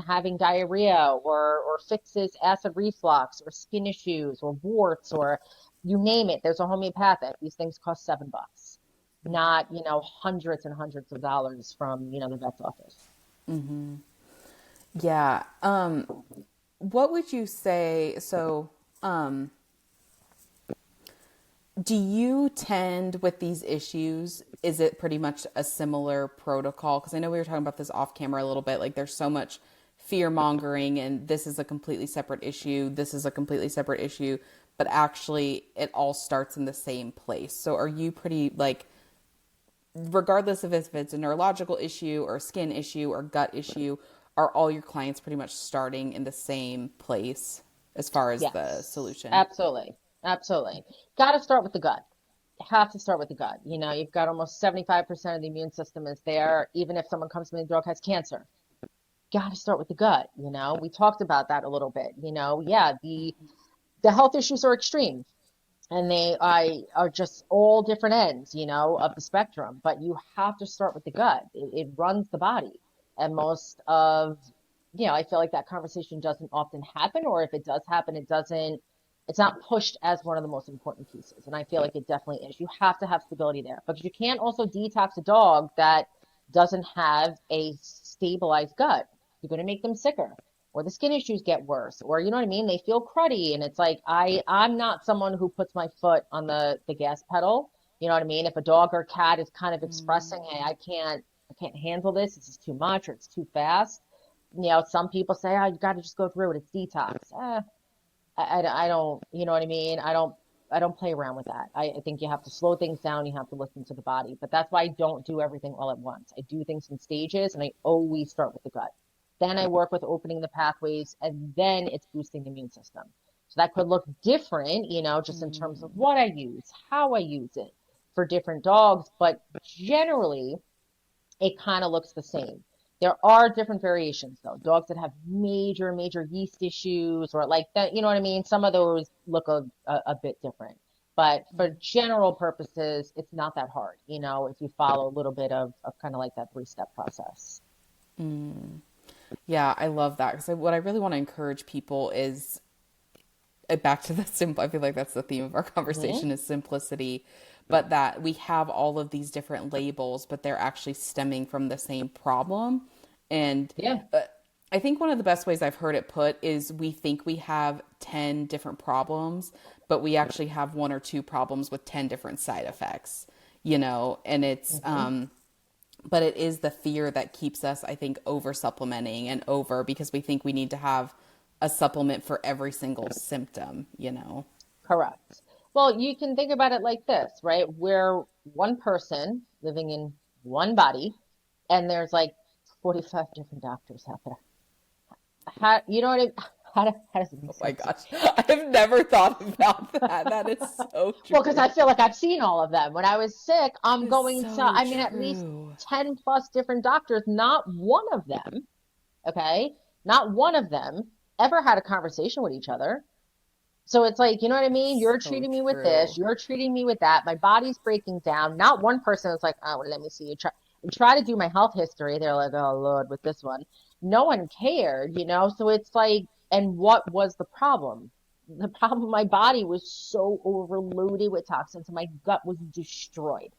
[SPEAKER 2] having diarrhea or fixes acid reflux or skin issues or warts, or you name it. There's a homeopathic. These things cost $7, not, hundreds and hundreds of dollars from, the vet's office.
[SPEAKER 1] Mm-hmm. Yeah. What would you say? So, do you tend with these issues? Is it pretty much a similar protocol? Because I know we were talking about this off camera a little bit. Like there's so much fear mongering, and this is a completely separate issue. This is a completely separate issue. but actually it all starts in the same place. So are you pretty like, regardless of if it's a neurological issue or a skin issue or gut issue, are all your clients pretty much starting in the same place as far as the
[SPEAKER 2] Yes,
[SPEAKER 1] solution?
[SPEAKER 2] absolutely. Absolutely. Got to start with the gut. Have to start with the gut. You know, you've got almost 75% of the immune system is there. Even if someone comes to me and the dog has cancer, got to start with the gut. You know, we talked about that a little bit. You know, yeah, the health issues are extreme and are just all different ends, you know, of the spectrum. But you have to start with the gut. It runs the body. And most of, you know, I feel like that conversation doesn't often happen, or if it does happen, it's not pushed as one of the most important pieces. And I feel like it definitely is. You have to have stability there, because you can't also detox a dog that doesn't have a stabilized gut. You're going to make them sicker, or the skin issues get worse, or you know what I mean? They feel cruddy. And it's like, I'm not someone who puts my foot on the gas pedal. You know what I mean? If a dog or cat is kind of expressing, hey, I can't handle this. This is too much, or it's too fast. You know, some people say, oh, you got to just go through it. It's detox. I don't, you know what I mean? I don't play around with that. I think you have to slow things down. You have to listen to the body, but that's why I don't do everything all at once. I do things in stages, and I always start with the gut. Then I work with opening the pathways, and then it's boosting the immune system. So that could look different, you know, just in terms of what I use, how I use it for different dogs, but generally it kind of looks the same. There are different variations though. Dogs that have major, major yeast issues or like that, you know what I mean? Some of those look a bit different. But for general purposes, it's not that hard, you know, if you follow a little bit of kind of like that three-step process.
[SPEAKER 1] Yeah, I love that because what I really want to encourage people is back to the simple. I feel like that's the theme of our
[SPEAKER 2] Hmm.
[SPEAKER 1] conversation is simplicity, but that we have all of these different labels, but they're actually stemming from the same problem. And
[SPEAKER 2] Yeah,
[SPEAKER 1] uh, I think one of the best ways I've heard it put is we think we have 10 different problems, but we actually have one or two problems with 10 different side effects, you know, and
[SPEAKER 2] hmm,
[SPEAKER 1] but it is the fear that keeps us, I think, over supplementing and over because we think we need to have a supplement for every single symptom, you know?
[SPEAKER 2] correct. Well, you can think about it like this, right? We're one person living in one body, and there's like 45 different doctors out there. How, you know what I, how does it make
[SPEAKER 1] Oh my
[SPEAKER 2] sense?
[SPEAKER 1] gosh. I have never thought about that. That is so
[SPEAKER 2] Well, because
[SPEAKER 1] true.
[SPEAKER 2] I feel like I've seen all of them. When I was sick,
[SPEAKER 1] That
[SPEAKER 2] I'm
[SPEAKER 1] is
[SPEAKER 2] going to,
[SPEAKER 1] so
[SPEAKER 2] I mean, at least
[SPEAKER 1] true.
[SPEAKER 2] 10 plus different doctors, not one of them, okay? Not one of them ever had a conversation with each other. So it's like, you know what I mean? You're
[SPEAKER 1] So
[SPEAKER 2] treating me with this,
[SPEAKER 1] true.
[SPEAKER 2] you're treating me with that. My body's breaking down. Not one person is like, oh, well, let me see you try to do my health history. They're like, oh Lord, with this one. No one cared, you know? So it's like, and what was the problem? The problem, my body was so overloaded with toxins and my gut was destroyed,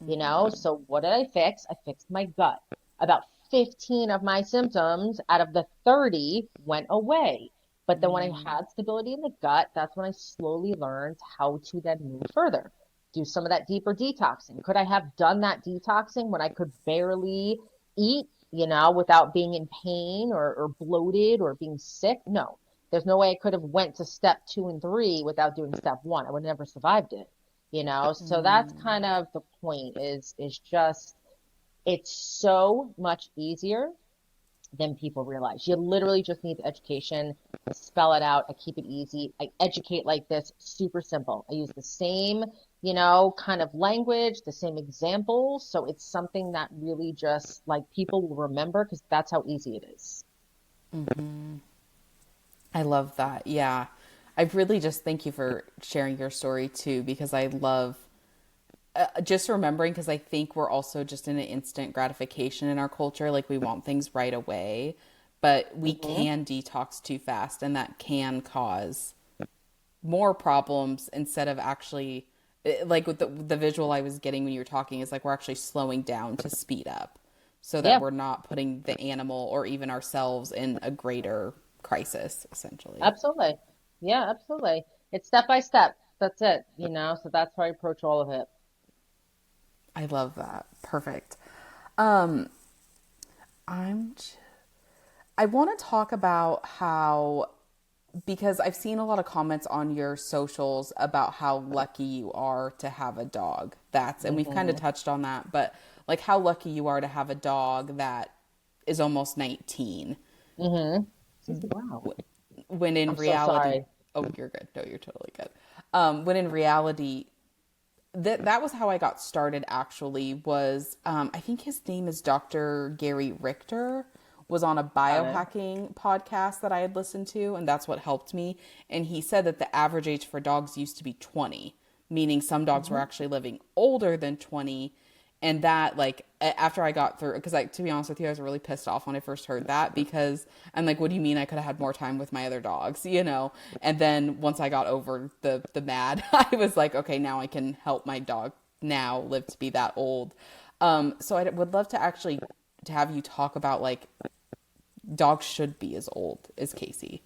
[SPEAKER 2] you know? So what did I fix? I fixed my gut. About 15 of my symptoms out of the 30 went away. But then when I had stability in the gut, that's when I slowly learned how to then move further, do some of that deeper detoxing. Could I have done that detoxing when I could barely eat, you know, without being in pain or bloated or being sick? No. There's no way I could have went to step 2 and 3 without doing step 1. I would have never survived it, you know? So that's kind of the point is just, it's so much easier than people realize. You literally just need the education, spell it out. I keep it easy. I educate like this, super simple. I use the same, you know, kind of language, the same examples. So it's something that really just like people will remember because that's how easy it is.
[SPEAKER 1] I love that. Yeah. I really just thank you for sharing your story too, because I love just remembering, because I think we're also just in an instant gratification in our culture. Like we want things right away, but we
[SPEAKER 2] Hmm.
[SPEAKER 1] can detox too fast, and that can cause more problems instead of actually like with the visual I was getting when you were talking is like we're actually slowing down to speed up so that
[SPEAKER 2] Yeah,
[SPEAKER 1] we're not putting the animal or even ourselves in a greater crisis essentially.
[SPEAKER 2] absolutely. Yeah, absolutely. It's step by step. That's it, you know, so that's how I approach all of it.
[SPEAKER 1] I love that. Perfect. Um I'm I want to talk about how because I've seen a lot of comments on your socials about how lucky you are to have a dog. And we've kind of
[SPEAKER 2] Hmm.
[SPEAKER 1] touched on that, but like how lucky you are to have a dog that is almost 19.
[SPEAKER 2] Hmm. Wow.
[SPEAKER 1] When in
[SPEAKER 2] I'm so
[SPEAKER 1] reality,
[SPEAKER 2] sorry.
[SPEAKER 1] oh, you're good. No, you're totally good. When in reality, that was how I got started actually was I think his name is Dr. Gary Richter was on a
[SPEAKER 2] Got it.
[SPEAKER 1] biohacking podcast that I had listened to, and that's what helped me. And he said that the average age for dogs used to be 20, meaning some dogs were
[SPEAKER 2] Hmm.
[SPEAKER 1] actually living older than 20. And that, like, after I got through, because, like, to be honest with you, I was really pissed off when I first heard that because I'm like, what do you mean I could have had more time with my other dogs, you know? And then once I got over the mad, I was like, okay, now I can help my dog now live to be that old. So I would love to actually to have you talk about, like, dogs should be as old as Casey.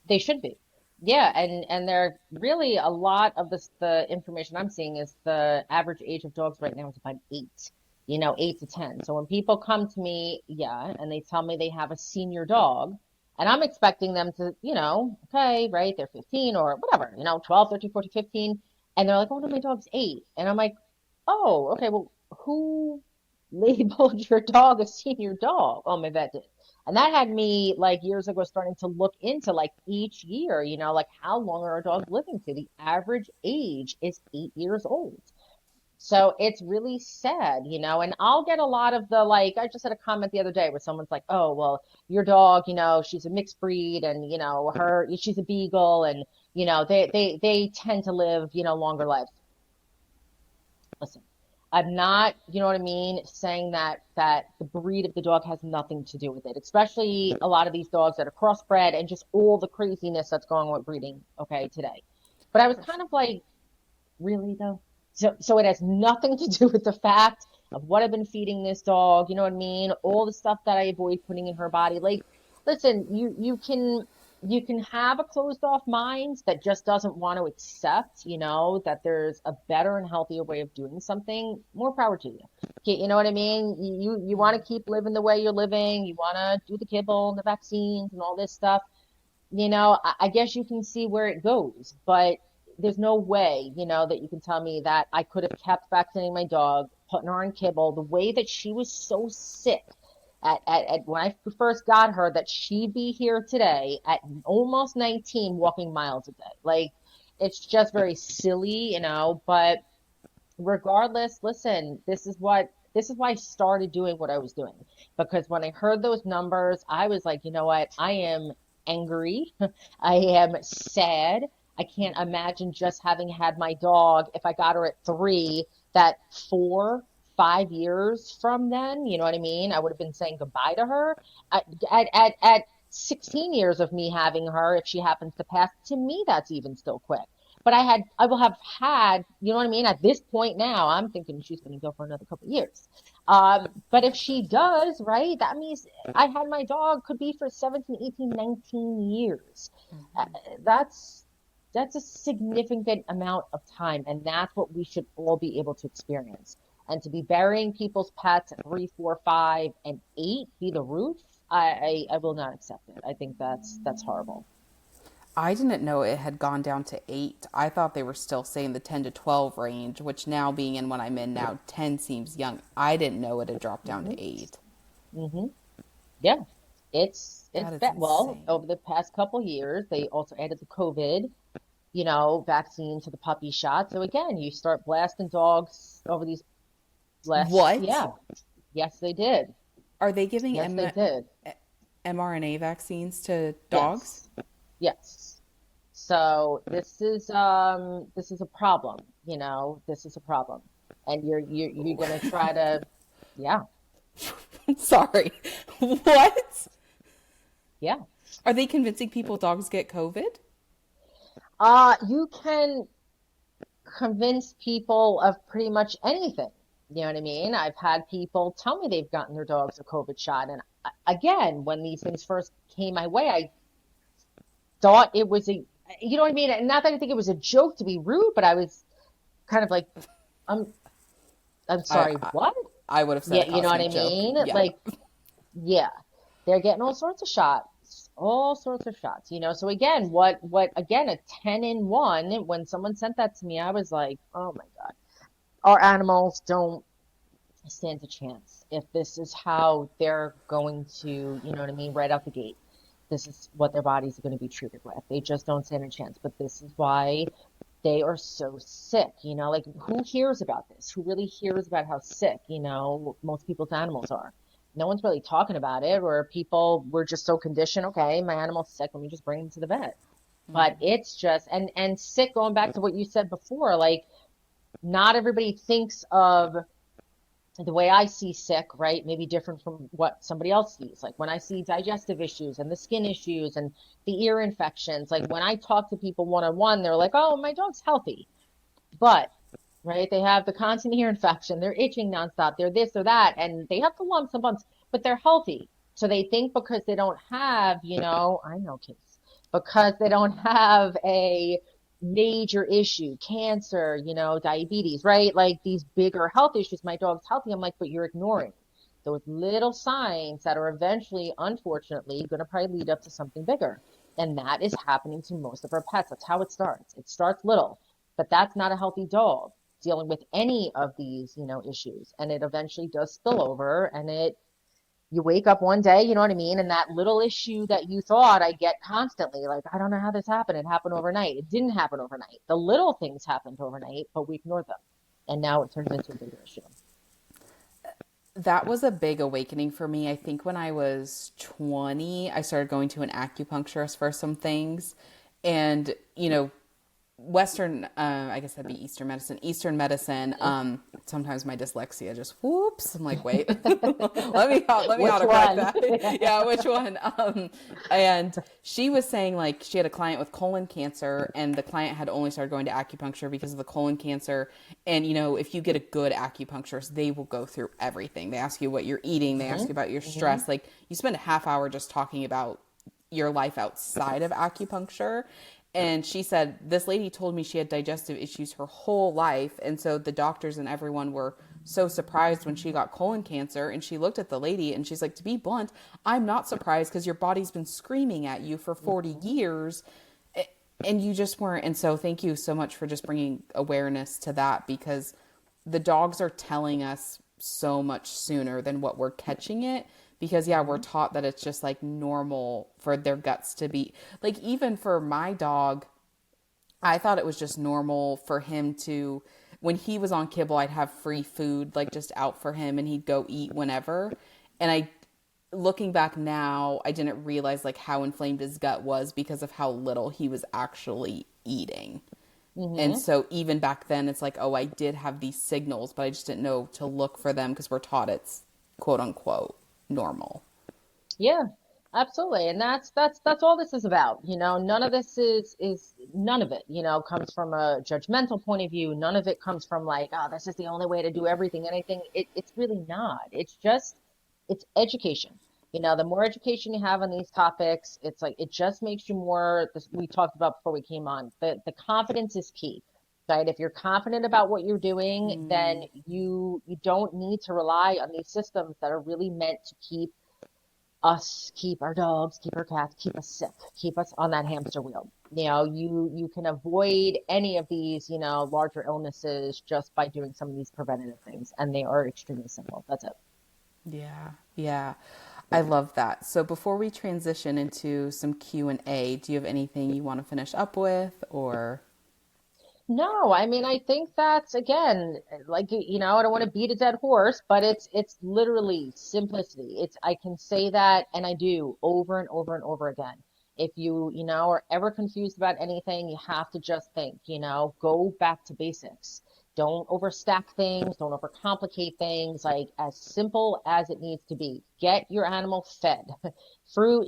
[SPEAKER 2] They should be. Yeah, and there really a lot of this the information I'm seeing is the average age of dogs right now is about 8, 8 to 10. So when people come to me, yeah, and they tell me they have a senior dog, and I'm expecting them to, okay, right, they're 15 or whatever, 12, 13, 14, 15, and they're like, oh no, my dog's 8. And I'm like, oh, okay, well, who labeled your dog a senior dog? Oh, my vet did. And that had me like years ago starting to look into like each year, like how long are our dogs living to? The average age is 8 years old. So it's really sad, and I'll get a lot of the like, I just had a comment the other day where someone's like, oh, well, your dog, she's a mixed breed and, she's a beagle and, they tend to live, longer lives. Listen, I'm not, you know what I mean, saying that the breed of the dog has nothing to do with it, especially a lot of these dogs that are crossbred and just all the craziness that's going on with breeding, okay, today. But I was
[SPEAKER 1] For
[SPEAKER 2] kind
[SPEAKER 1] sure.
[SPEAKER 2] of like, really though? So it has nothing to do with the fact of what I've been feeding this dog, you know what I mean? All the stuff that I avoid putting in her body. Like, listen, you can have a closed off mind that just doesn't want to accept, that there's a better and healthier way of doing something. More power to you. Okay, you know what I mean? You want to keep living the way you're living. You want to do the kibble and the vaccines and all this stuff. I guess you can see where it goes, but there's no way, that you can tell me that I could have kept vaccinating my dog, putting her on kibble, the way that she was so sick at when I first got her, that she'd be here today at almost 19, walking miles a day. Like, it's just very silly, but regardless, listen, this is why I started doing what I was doing. Because when I heard those numbers, I was like, you know what? I am angry. I am sad. I can't imagine just having had my dog, if I got her at 3, that 4, 5 years from then, you know what I mean? I would have been saying goodbye to her. At 16 years of me having her, if she happens to pass, to me, that's even still quick. But I will have had, you know what I mean? At this point now, I'm thinking she's going to go for another couple of years. But if she does, right, that means I had my dog could be for 17, 18, 19 years. Uh,
[SPEAKER 1] Mm-hmm.
[SPEAKER 2] that's that's a significant amount of time, and that's what we should all be able to experience. And to be burying people's pets at 3, 4, 5, and 8 be the roof, I will not accept it. I think that's horrible.
[SPEAKER 1] I didn't know it had gone down to 8. I thought they were still saying the 10 to 12 range, which now being in what I'm in now, 10 seems young. I didn't know it had dropped down
[SPEAKER 2] Hmm.
[SPEAKER 1] to 8.
[SPEAKER 2] Hmm. Yeah, it's
[SPEAKER 1] That is
[SPEAKER 2] bad. Well,
[SPEAKER 1] insane.
[SPEAKER 2] over the past couple years, they also added the COVID, vaccine to the puppy shot. So again, you start blasting dogs over these last,
[SPEAKER 1] What?
[SPEAKER 2] yeah, yes, they did.
[SPEAKER 1] Are they giving
[SPEAKER 2] Yes, they did.
[SPEAKER 1] mRNA vaccines to dogs?
[SPEAKER 2] Yes, yes. So this is a problem, this is a problem. And you're gonna try to, yeah,
[SPEAKER 1] Sorry. What?
[SPEAKER 2] yeah.
[SPEAKER 1] Are they convincing people dogs get COVID?
[SPEAKER 2] You can convince people of pretty much anything. You know what I mean? I've had people tell me they've gotten their dogs a COVID shot. And again, when these things first came my way, I thought it was you know what I mean? And not that I think it was a joke to be rude, but I was kind of like, I'm, I'm
[SPEAKER 1] I,
[SPEAKER 2] sorry,
[SPEAKER 1] I
[SPEAKER 2] what?
[SPEAKER 1] I would have said
[SPEAKER 2] Yeah,
[SPEAKER 1] a
[SPEAKER 2] you know what I
[SPEAKER 1] cosmic joke.
[SPEAKER 2] mean?
[SPEAKER 1] Yeah.
[SPEAKER 2] Like, yeah, they're getting all sorts of shots all sorts of shots, So again, again, a 10 in one, when someone sent that to me, I was like, oh my God, our animals don't stand a chance. If this is how they're going to, you know what I mean, right out the gate, this is what their bodies are going to be treated with. They just don't stand a chance. But this is why they are so sick, like who hears about this? Who really hears about how sick, most people's animals are? No one's really talking about it, or people were just so conditioned, okay, my animal's sick, let me just bring him to the vet. But it's just, and sick, going back to what you said before, like not everybody thinks of the way I see sick, right, may be different from what somebody else sees. Like when I see digestive issues and the skin issues and the ear infections, like when I talk to people one-on-one, they're like, oh, my dog's healthy. But, right, they have the constant ear infection, they're itching nonstop, they're this or that, and they have the lumps and bumps, but they're healthy. So they think because they don't have, I know kids, because they don't have a major issue, cancer, diabetes, right? Like these bigger health issues, my dog's healthy. I'm like, but you're ignoring those little signs that are eventually, unfortunately, going to probably lead up to something bigger. And that is happening to most of our pets. That's how it starts. It starts little, but that's not a healthy dog dealing with any of these, issues. And it eventually does spill over, and you wake up one day, you know what I mean? And that little issue that you thought, I get constantly, like, I don't know how this happened. It happened overnight. It didn't happen overnight. The little things happened overnight, but we ignored them. And now it turns into a bigger issue.
[SPEAKER 1] That was a big awakening for me. I think when I was 20, I started going to an acupuncturist for some things. And, Western, I guess that'd be Eastern medicine. Sometimes my dyslexia just whoops. I'm like, wait, let me autocorrect that. Yeah, which one? And she was saying like she had a client with colon cancer, and the client had only started going to acupuncture because of the colon cancer. And if you get a good acupuncturist, they will go through everything. They ask you what you're eating. They ask you about your stress. Like you spend a half hour just talking about your life outside of acupuncture. And she said, this lady told me she had digestive issues her whole life. And so the doctors and everyone were so surprised when she got colon cancer. And she looked at the lady and she's like, to be blunt, I'm not surprised because your body's been screaming at you for 40 years and you just weren't. And so thank you so much for just bringing awareness to that, because the dogs are telling us so much sooner than what we're catching it. Because, yeah, we're taught that it's just, like, normal for their guts to be... Like, even for my dog, I thought it was just normal for him to... When he was on kibble, I'd have free food, like, just out for him, and he'd go eat whenever. And looking back now, I didn't realize, like, how inflamed his gut was because of how little he was actually eating. And so even back then, it's like, oh, I did have these signals, but I just didn't know to look for them because we're taught it's quote-unquote normal.
[SPEAKER 2] Yeah, absolutely. And that's all this is about. None of this is none of it, comes from a judgmental point of view. None of it comes from like, oh, this is the only way to do anything. It's really not. It's education. The more education you have on these topics, it's like, it just makes you more, we talked about before we came on, the confidence is key. Right? If you're confident about what you're doing, then you don't need to rely on these systems that are really meant to keep our dogs, keep our cats, keep us sick, keep us on that hamster wheel. You can avoid any of these, larger illnesses just by doing some of these preventative things, and they are extremely simple. That's it.
[SPEAKER 1] Yeah. I love that. So before we transition into some Q&A, do you have anything you want to finish up with, or...
[SPEAKER 2] No, I mean, I think that's, again, like, I don't want to beat a dead horse, but it's literally simplicity. I can say that, and I do, over and over and over again. If you, are ever confused about anything, you have to just think, go back to basics. Don't overstack things. Don't overcomplicate things. Like, as simple as it needs to be. Get your animal fed. Food,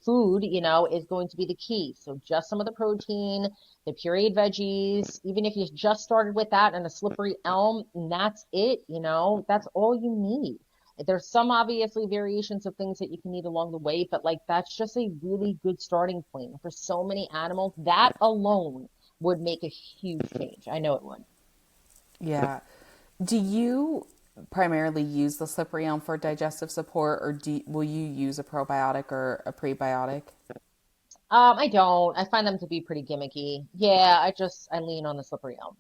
[SPEAKER 2] food, is going to be the key. So just some of the protein, the pureed veggies, even if you just started with that and a slippery elm, and that's it, that's all you need. There's some obviously variations of things that you can eat along the way, but like, that's just a really good starting point. For so many animals, that alone would make a huge change. I know it would.
[SPEAKER 1] Yeah. Do you primarily use the slippery elm for digestive support, or will you use a probiotic or a prebiotic?
[SPEAKER 2] I don't. I find them to be pretty gimmicky. Yeah, I lean on the slippery elm.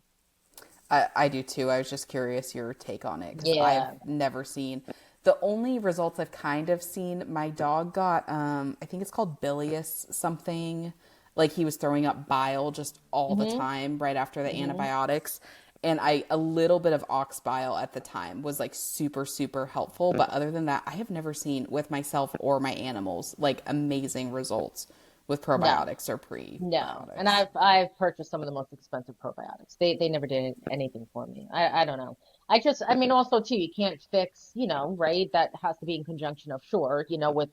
[SPEAKER 1] I do too. I was just curious your take on it because I've
[SPEAKER 2] Yeah.
[SPEAKER 1] never seen. The only results I've kind of seen, my dog got, I think it's called bilious something. Like he was throwing up bile just all the
[SPEAKER 2] Mm-hmm.
[SPEAKER 1] time right after the
[SPEAKER 2] Mm-hmm.
[SPEAKER 1] antibiotics. And a little bit of ox bile at the time was like super, super helpful. But other than that, I have never seen with myself or my animals like amazing results with
[SPEAKER 2] No.
[SPEAKER 1] probiotics or
[SPEAKER 2] No, and
[SPEAKER 1] prebiotics.
[SPEAKER 2] I've purchased some of the most expensive probiotics. They never did anything for me. I don't know. I mean also too, you can't fix, right? That has to be in conjunction of sure, with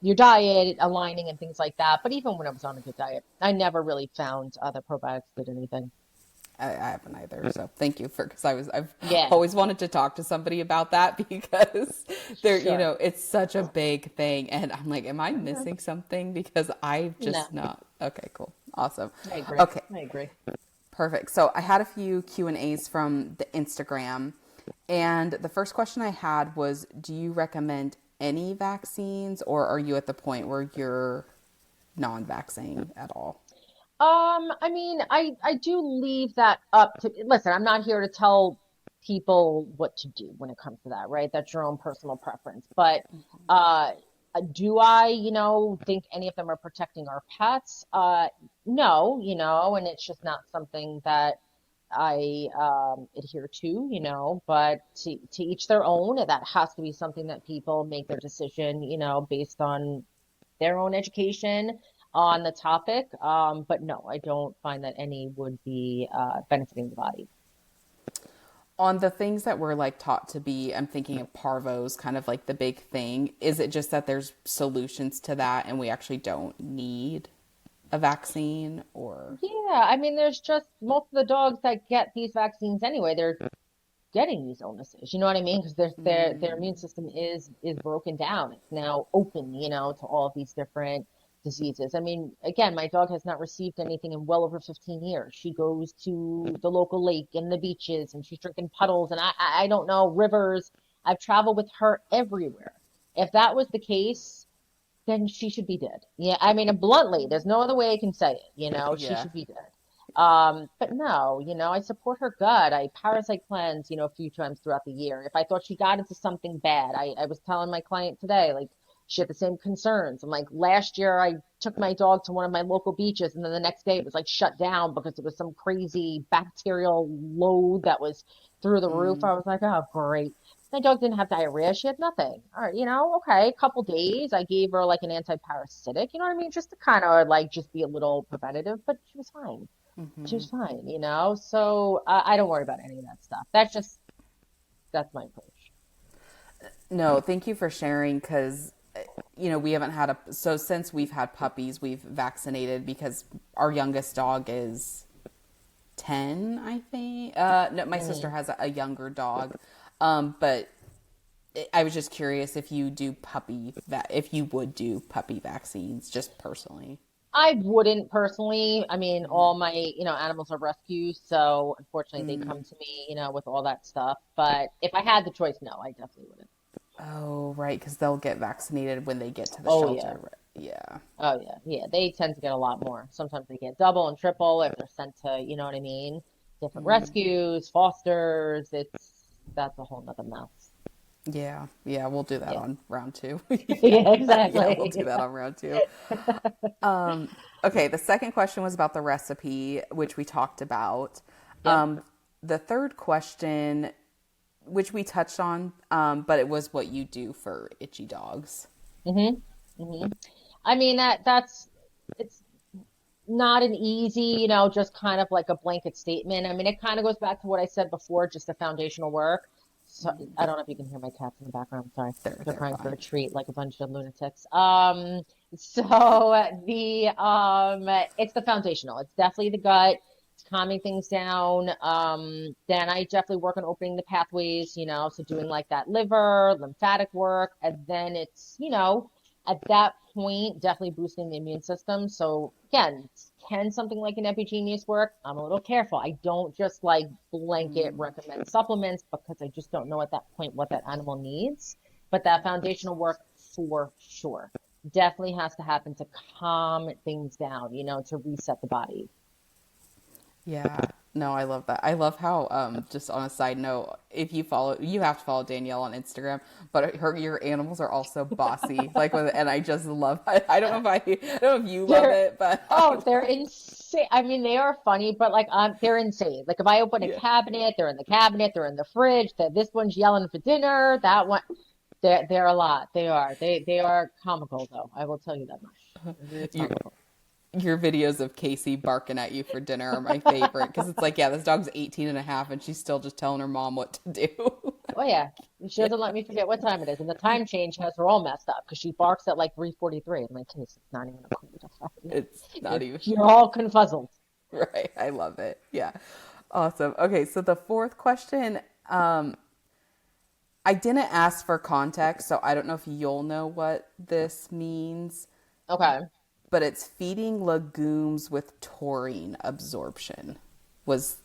[SPEAKER 2] your diet aligning and things like that. But even when I was on a good diet, I never really found that probiotics did anything.
[SPEAKER 1] I haven't either. So thank you because I've
[SPEAKER 2] Yeah,
[SPEAKER 1] always wanted to talk to somebody about that because
[SPEAKER 2] sure.
[SPEAKER 1] it's such a big thing. And I'm like, am I missing something? Because I've
[SPEAKER 2] No,
[SPEAKER 1] just not. Okay, cool. Awesome.
[SPEAKER 2] I agree.
[SPEAKER 1] Okay,
[SPEAKER 2] I agree.
[SPEAKER 1] perfect. So I had a few Q&As from the Instagram. And the first question I had was, do you recommend any vaccines or are you at the point where you're non-vaccine at all?
[SPEAKER 2] I mean, I do leave that up to, listen, I'm not here to tell people what to do when it comes to that, right? That's your own personal preference. But uh do I, think any of them are protecting our pets? No, and it's just not something that I adhere to, but to each their own. That has to be something that people make their decision, based on their own education on the topic. But no, I don't find that any would be benefiting the body.
[SPEAKER 1] On the things that we're like taught to be, I'm thinking of parvos, kind of like the big thing. Is it just that there's solutions to that and we actually don't need a vaccine or?
[SPEAKER 2] Yeah, I mean, there's just most of the dogs that get these vaccines anyway, they're getting these illnesses. You know what I mean? Because their immune system is broken down. It's now open, to all of these different diseases. I mean, again, my dog has not received anything in well over 15 years. She goes to the local lake and the beaches, and she's drinking puddles, and I don't know, rivers. I've traveled with her everywhere. If that was the case, then she should be dead. Yeah, I mean, bluntly, there's no other way I can say it. She
[SPEAKER 1] Yeah.
[SPEAKER 2] should be dead. But no, I support her gut. I parasite cleanse, a few times throughout the year. If I thought she got into something bad, I was telling my client today, like, she had the same concerns. I'm like, last year I took my dog to one of my local beaches, and then the next day it was like shut down because it was some crazy bacterial load that was through the roof.
[SPEAKER 1] Mm,
[SPEAKER 2] I was like, oh, great. My dog didn't have diarrhea. She had nothing. All right, okay, a couple days. I gave her like an anti-parasitic, you know what I mean? Just to kind of like just be a little preventative, but she was fine. She was
[SPEAKER 1] hmm.
[SPEAKER 2] fine, So I don't worry about any of that stuff. That's my approach.
[SPEAKER 1] No, thank you for sharing because, we haven't had so since we've had puppies, we've vaccinated because our youngest dog is 10, I think. No, my sister
[SPEAKER 2] Mm.
[SPEAKER 1] has a younger dog. But I was just curious if you do if you would do puppy vaccines just personally.
[SPEAKER 2] I wouldn't personally. I mean,
[SPEAKER 1] Hmm.
[SPEAKER 2] all my, animals are rescues, so unfortunately they
[SPEAKER 1] Mm.
[SPEAKER 2] come to me, with all that stuff. But if I had the choice, no, I definitely wouldn't.
[SPEAKER 1] Oh, right, because they'll get vaccinated when they get to the
[SPEAKER 2] Oh yeah.
[SPEAKER 1] shelter. Yeah.
[SPEAKER 2] Oh yeah. Yeah. They tend to get a lot more. Sometimes they get double and triple if they're sent to, you know what I mean? Different
[SPEAKER 1] Mm.
[SPEAKER 2] rescues, fosters. That's a whole nother mess.
[SPEAKER 1] Yeah. Yeah. We'll do that
[SPEAKER 2] Yeah.
[SPEAKER 1] on round two.
[SPEAKER 2] Yeah,
[SPEAKER 1] Yeah, we'll do
[SPEAKER 2] exactly.
[SPEAKER 1] that on round two. Okay. The second question was about the recipe, which we talked about.
[SPEAKER 2] Yep.
[SPEAKER 1] The third question, which we touched on, but it was what you do for itchy dogs.
[SPEAKER 2] hmm hmm I mean that's it's not an easy, just kind of like a blanket statement. I mean, it kind of goes back to what I said before, just the foundational work. So I don't know if you can hear my cats in the background. Sorry, they're
[SPEAKER 1] They're
[SPEAKER 2] crying for
[SPEAKER 1] fine.
[SPEAKER 2] a treat like a bunch of lunatics. So the it's the foundational. It's definitely the gut. It's calming things down. Then I definitely work on opening the pathways, so doing like that liver, lymphatic work, and then it's, at that point, definitely boosting the immune system. So again, can something like an Epigenius work? I'm a little careful. I don't just like blanket recommend supplements because I just don't know at that point what that animal needs. But that foundational work for sure definitely has to happen to calm things down, to reset the body.
[SPEAKER 1] Yeah. No, I love that. I love how, just on a side note, if you have to follow Danielle on Instagram, but your animals are also bossy. And I just love, I don't know if you love
[SPEAKER 2] They're
[SPEAKER 1] it, but
[SPEAKER 2] they're insane. I mean, they are funny, but like they're insane. Like if I open a
[SPEAKER 1] yeah.
[SPEAKER 2] cabinet, they're in the cabinet, they're in the fridge. This one's yelling for dinner. That one, they're a lot. They are comical though. I will tell you that much. It's
[SPEAKER 1] Your,
[SPEAKER 2] comical.
[SPEAKER 1] your videos of Casey barking at you for dinner are my favorite because it's like, yeah, this dog's 18 and a half and she's still just telling her mom what to do.
[SPEAKER 2] Oh yeah, she doesn't let me forget what time it is, and the time change has her all messed up because she barks at like 3:43. I'm like, Case, it's not even a clue to fucking.
[SPEAKER 1] It's not even
[SPEAKER 2] You're all confuzzled.
[SPEAKER 1] right. I love it. Yeah. Awesome. Okay, so the fourth question, I didn't ask for context, so I don't know if you'll know what this means,
[SPEAKER 2] Okay.
[SPEAKER 1] but it's feeding legumes with taurine absorption. Was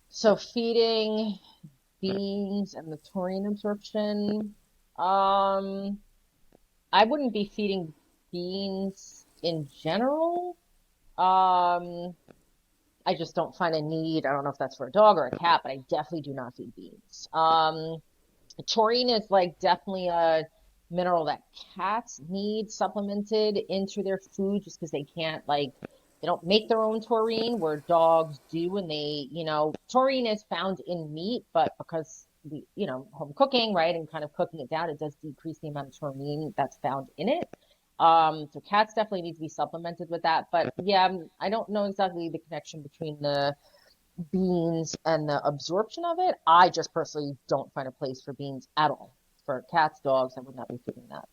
[SPEAKER 2] So feeding beans and the taurine absorption. Um, I wouldn't be feeding beans in general. Um, I just don't find a need. I don't know if that's for a dog or a cat, but I definitely do not feed beans. Taurine is like definitely a mineral that cats need supplemented into their food just because they don't make their own taurine where dogs do and taurine is found in meat, but because home cooking, right, and kind of cooking it down, it does decrease the amount of taurine that's found in it. So cats definitely need to be supplemented with that. But yeah, I don't know exactly the connection between the beans and the absorption of it. I just personally don't find a place for beans at all. For cats, dogs, I would not be feeding that.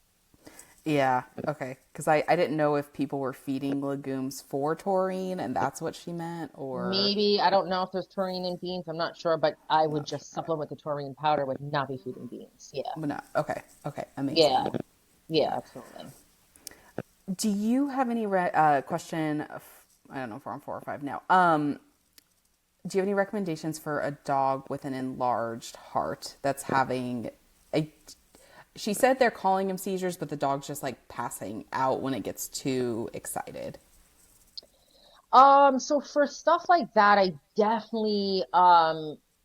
[SPEAKER 1] yeah, okay. Because I didn't know if people were feeding legumes for taurine and that's what she meant, or
[SPEAKER 2] Maybe, I don't know if there's taurine in beans. I'm not sure, but I would just supplement the taurine powder, would not be feeding beans. Yeah.
[SPEAKER 1] no. Okay, okay,
[SPEAKER 2] Yeah.
[SPEAKER 1] amazing.
[SPEAKER 2] Yeah, absolutely.
[SPEAKER 1] Do you have any question? I don't know if we're on 4 or 5 now. Do you have any recommendations for a dog with an enlarged heart that's having a? She said they're calling them seizures, but the dog's just like passing out when it gets too excited.
[SPEAKER 2] So for stuff like that, I definitely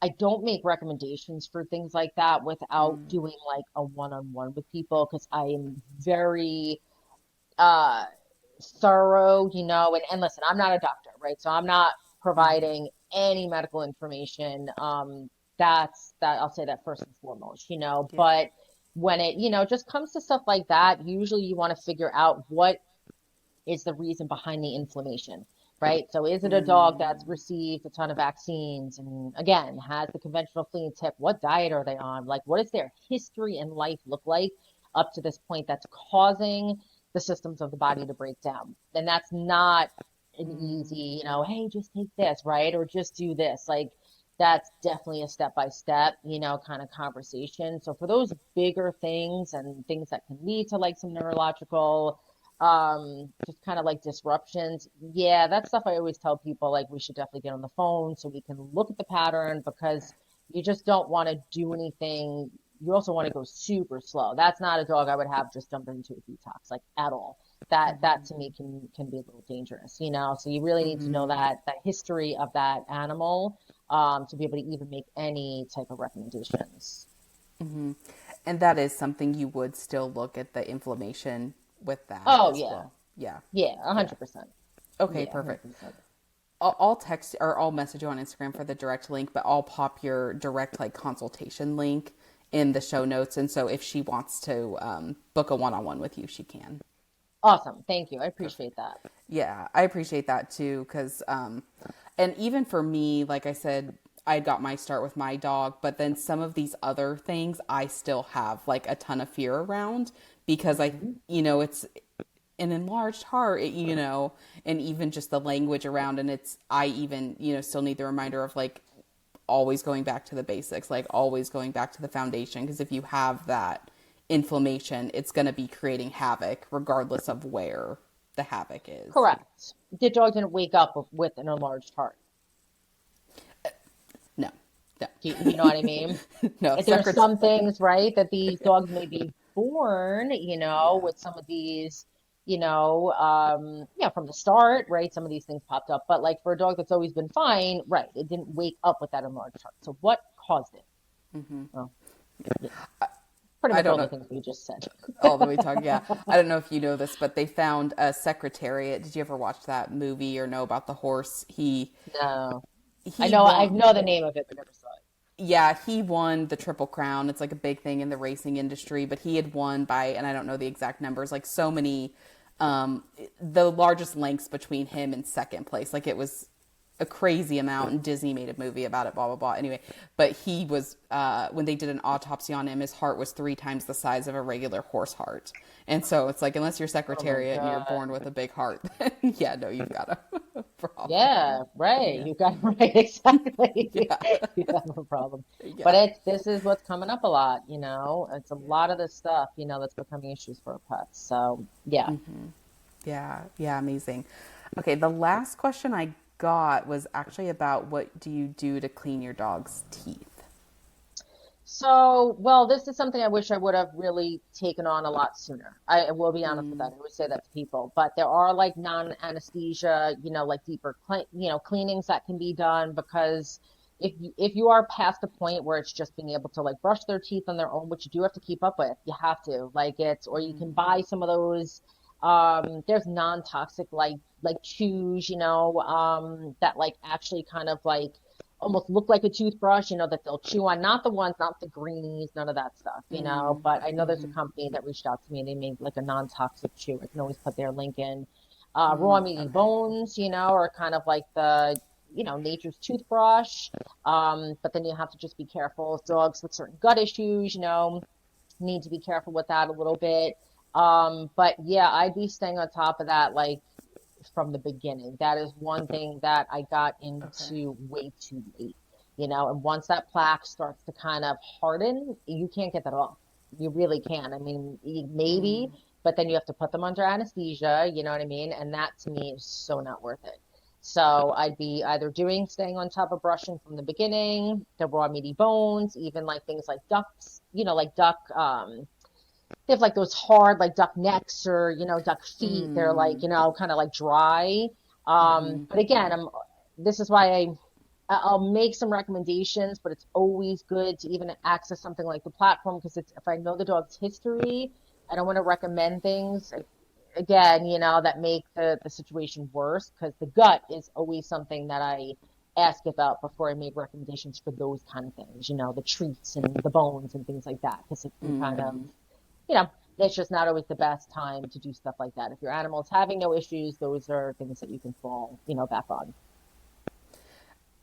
[SPEAKER 2] I don't make recommendations for things like that without
[SPEAKER 1] Mm,
[SPEAKER 2] doing like a one-on-one with people because I am very uh thorough, and listen, I'm not a doctor, right? So I'm not
[SPEAKER 1] mm,
[SPEAKER 2] providing any medical information. That I'll say that first and foremost,
[SPEAKER 1] yeah.
[SPEAKER 2] but when it, just comes to stuff like that, usually you want to figure out what is the reason behind the inflammation, right? So is it a dog that's
[SPEAKER 1] Mm,
[SPEAKER 2] received a ton of vaccines and again has the conventional flea and tick? What diet are they on? Like, what does their history in life look like up to this point that's causing the systems of the body to break down? And that's not an
[SPEAKER 1] mm,
[SPEAKER 2] easy, hey, just take this, right? Or just do this. Like, that's definitely a step by step, kind of conversation. So for those bigger things and things that can lead to like some neurological just kind of like disruptions. Yeah, that's stuff I always tell people like we should definitely get on the phone so we can look at the pattern because you just don't want to do anything. You also want to go super slow. That's not a dog I would have just jump into a detox like at all. That
[SPEAKER 1] mm,
[SPEAKER 2] to me can be a little dangerous, So you really need to know
[SPEAKER 1] mm,
[SPEAKER 2] that history of that animal to be able to even make any type of recommendations.
[SPEAKER 1] mm. And that is something you would still look at the inflammation with that
[SPEAKER 2] Oh
[SPEAKER 1] as
[SPEAKER 2] yeah.
[SPEAKER 1] well. Yeah.
[SPEAKER 2] Yeah,
[SPEAKER 1] Yeah.
[SPEAKER 2] 100%.
[SPEAKER 1] Okay,
[SPEAKER 2] Yeah,
[SPEAKER 1] perfect.
[SPEAKER 2] 100%.
[SPEAKER 1] I'll text or I'll message you on Instagram for the direct link, but I'll pop your direct like consultation link in the show notes. And so if she wants to book a one-on-one with you, she can.
[SPEAKER 2] Awesome. Thank you. I
[SPEAKER 1] Perfect.
[SPEAKER 2] appreciate that.
[SPEAKER 1] Yeah, I appreciate that too. Because, and even for me, like I said, I got my start with my dog, but then some of these other things I still have like a ton of fear around because
[SPEAKER 2] Mhm.
[SPEAKER 1] it's an enlarged heart, and even just the language around, and I even, still need the reminder of like always going back to the basics, like always going back to the foundation. Because if you have that inflammation, it's going to be creating havoc regardless of where. the havoc is.
[SPEAKER 2] Correct. The dog didn't wake up with an enlarged heart.
[SPEAKER 1] No, no.
[SPEAKER 2] You know what I mean?
[SPEAKER 1] No,
[SPEAKER 2] There are some things, right, that these dogs may be born,
[SPEAKER 1] Yeah.
[SPEAKER 2] with some of these, from the start, right? Some of these things popped up. But like for a dog that's always been fine, right, it didn't wake up with that enlarged heart. So what caused it? Well, yeah, pretty
[SPEAKER 1] I
[SPEAKER 2] much
[SPEAKER 1] don't
[SPEAKER 2] all the
[SPEAKER 1] know.
[SPEAKER 2] things we just said.
[SPEAKER 1] All the way talk, yeah. I don't know if you know this, but they found a secretariat. Did you ever watch that movie or know about the horse?
[SPEAKER 2] No.
[SPEAKER 1] He
[SPEAKER 2] I
[SPEAKER 1] won.
[SPEAKER 2] know the name of it, but never saw it.
[SPEAKER 1] Yeah, he won the Triple Crown. It's like a big thing in the racing industry, but he had won by, and I don't know the exact numbers, like so many, the largest lengths between him and second place. Like it was a crazy amount, and Disney made a movie about it, blah, blah, blah. Anyway, but he was, when they did an autopsy on him, his heart was 3 times the size of a regular horse heart. And so it's like, unless you're
[SPEAKER 2] Oh my
[SPEAKER 1] Secretariat and you're
[SPEAKER 2] God.
[SPEAKER 1] born with a big heart, then yeah, no, you've got a problem.
[SPEAKER 2] Yeah, right.
[SPEAKER 1] Yeah.
[SPEAKER 2] You got it right, exactly.
[SPEAKER 1] Yeah.
[SPEAKER 2] You have a problem. But
[SPEAKER 1] Yeah.
[SPEAKER 2] this is what's coming up a lot, It's a lot of this stuff, that's becoming issues for pets. So yeah.
[SPEAKER 1] Yeah, yeah, amazing. Okay, the last question I got was actually about what do you do to clean your dog's teeth?
[SPEAKER 2] So, well, this is something I wish I would have really taken on a lot sooner. I will be honest with that. I would say that to people, but there are like non-anesthesia, like deeper, cleanings that can be done because if you are past the point where it's just being able to like brush their teeth on their own, which you do have to keep up with, you have to or you can buy some of those. There's non-toxic like chews, that like actually kind of like almost look like a toothbrush, that they'll chew on, not the greenies, none of that stuff, but I know there's a company that reached out to me and they made like a non-toxic chew. I can always put their link in. Raw meaty
[SPEAKER 1] Okay.
[SPEAKER 2] bones, are kind of like the, nature's toothbrush. But then you have to just be careful. Dogs with certain gut issues, need to be careful with that a little bit. But yeah, I'd be staying on top of that, like from the beginning. That is one thing that I got
[SPEAKER 1] Okay.
[SPEAKER 2] into way too late, and once that plaque starts to kind of harden, you can't get that off. You really can. I mean, maybe, but then you have to put them under anesthesia, you know what I mean? And that to me is so not worth it. So I'd be either staying on top of brushing from the beginning, the raw meaty bones, even like things like ducks, like duck, they have like those hard like duck necks or duck feet. They're like kind of like dry. But again, this is why I'll make some recommendations, but it's always good to even access something like the platform because it's if I know the dog's history, I don't want to recommend things again, that make the situation worse because the gut is always something that I ask about before I make recommendations for those kind of things, the treats and the bones and things like that because it can kind of you know, it's just not always the best time to do stuff like that. If your animal's having no issues, those are things that you can fall, back on.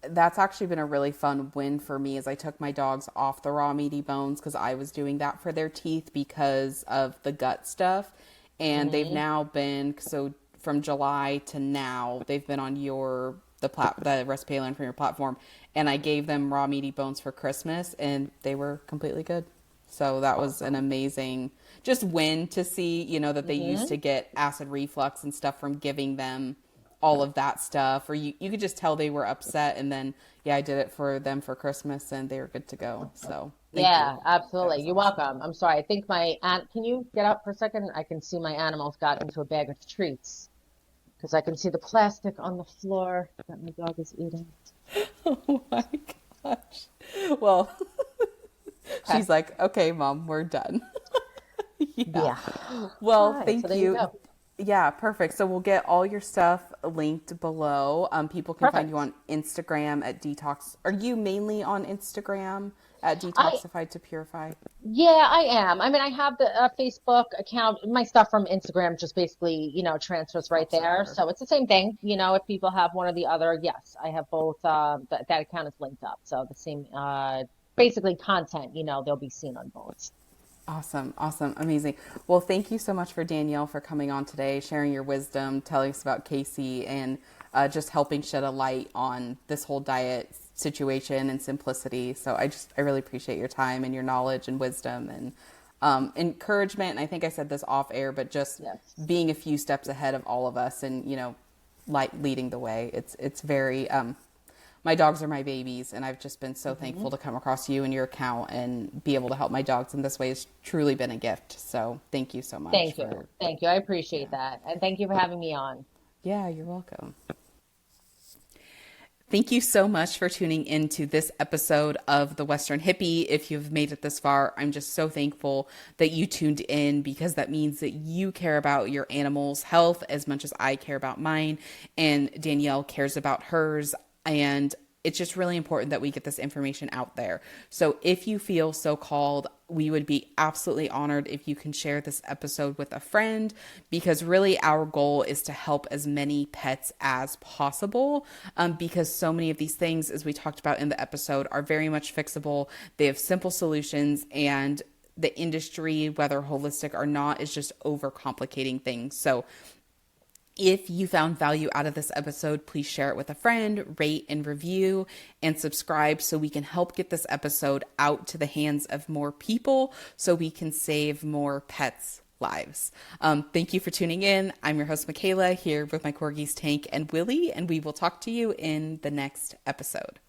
[SPEAKER 1] That's actually been a really fun win for me as I took my dogs off the raw meaty bones because I was doing that for their teeth because of the gut stuff. And they've
[SPEAKER 2] Hmm.
[SPEAKER 1] now been, so from July to now, they've been on the recipe line from your platform. And I gave them raw meaty bones for Christmas and they were completely good. So that was an
[SPEAKER 2] Awesome.
[SPEAKER 1] amazing just win to see, that they used
[SPEAKER 2] Hmm.
[SPEAKER 1] to get acid reflux and stuff from giving them all of that stuff. Or you could just tell they were upset. And then, yeah, I did it for them for Christmas and they were good to go. So thank you.
[SPEAKER 2] Yeah,
[SPEAKER 1] That
[SPEAKER 2] absolutely.
[SPEAKER 1] was
[SPEAKER 2] You're
[SPEAKER 1] awesome.
[SPEAKER 2] welcome. I'm sorry. I think can you get up for a second? I can see my animals got into a bag of treats because I can see the plastic on the floor that my dog is eating.
[SPEAKER 1] Oh my gosh. Well,
[SPEAKER 2] Okay.
[SPEAKER 1] she's like, okay, mom, we're done. Yeah.
[SPEAKER 2] Yeah. All
[SPEAKER 1] Well,
[SPEAKER 2] right. So
[SPEAKER 1] thank
[SPEAKER 2] there you
[SPEAKER 1] you.
[SPEAKER 2] go.
[SPEAKER 1] Yeah, perfect. So we'll get all your stuff linked below. People can find you
[SPEAKER 2] Perfect.
[SPEAKER 1] on Instagram at Detox. Are you mainly on Instagram at
[SPEAKER 2] I
[SPEAKER 1] Detoxify2Purify?
[SPEAKER 2] Yeah, I am. I mean, I have the Facebook account. My stuff from Instagram just basically, transfers right
[SPEAKER 1] Pops
[SPEAKER 2] there.
[SPEAKER 1] over.
[SPEAKER 2] So it's the same thing. If people have one or the other, yes, I have both. That account is linked up. So the same, basically content, they'll be seen on both.
[SPEAKER 1] Awesome, awesome, amazing. Well, thank you so much for Danielle for coming on today, sharing your wisdom, telling us about Casey, and just helping shed a light on this whole diet situation and simplicity. So I really appreciate your time and your knowledge and wisdom, and encouragement. And I think I said this off air, but just
[SPEAKER 2] Yes.
[SPEAKER 1] being a few steps ahead of all of us and, you know, like leading the way. It's very, my dogs are my babies, and I've just been so thankful to come across you and your account and be able to help my dogs in this way. Has truly been a gift. So thank you so much.
[SPEAKER 2] Thank you. Thank you. I appreciate that. And thank you for having me on.
[SPEAKER 1] Yeah, you're welcome. Thank you so much for tuning into this episode of the Western Hippie. If you've made it this far, I'm just so thankful that you tuned in, because that means that you care about your animal's health as much as I care about mine, and Danielle cares about hers. And it's just really important that we get this information out there. So if you feel so called, we would be absolutely honored if you can share this episode with a friend, because really our goal is to help as many pets as possible, because so many of these things, as we talked about in the episode, are very much fixable. They have simple solutions, and the industry, whether holistic or not, is just overcomplicating things. So if you found value out of this episode, please share it with a friend, rate and review, and subscribe so we can help get this episode out to the hands of more people so we can save more pets' lives. Thank you for tuning in. I'm your host, Michaela, here with my corgis Tank and Willie, and we will talk to you in the next episode.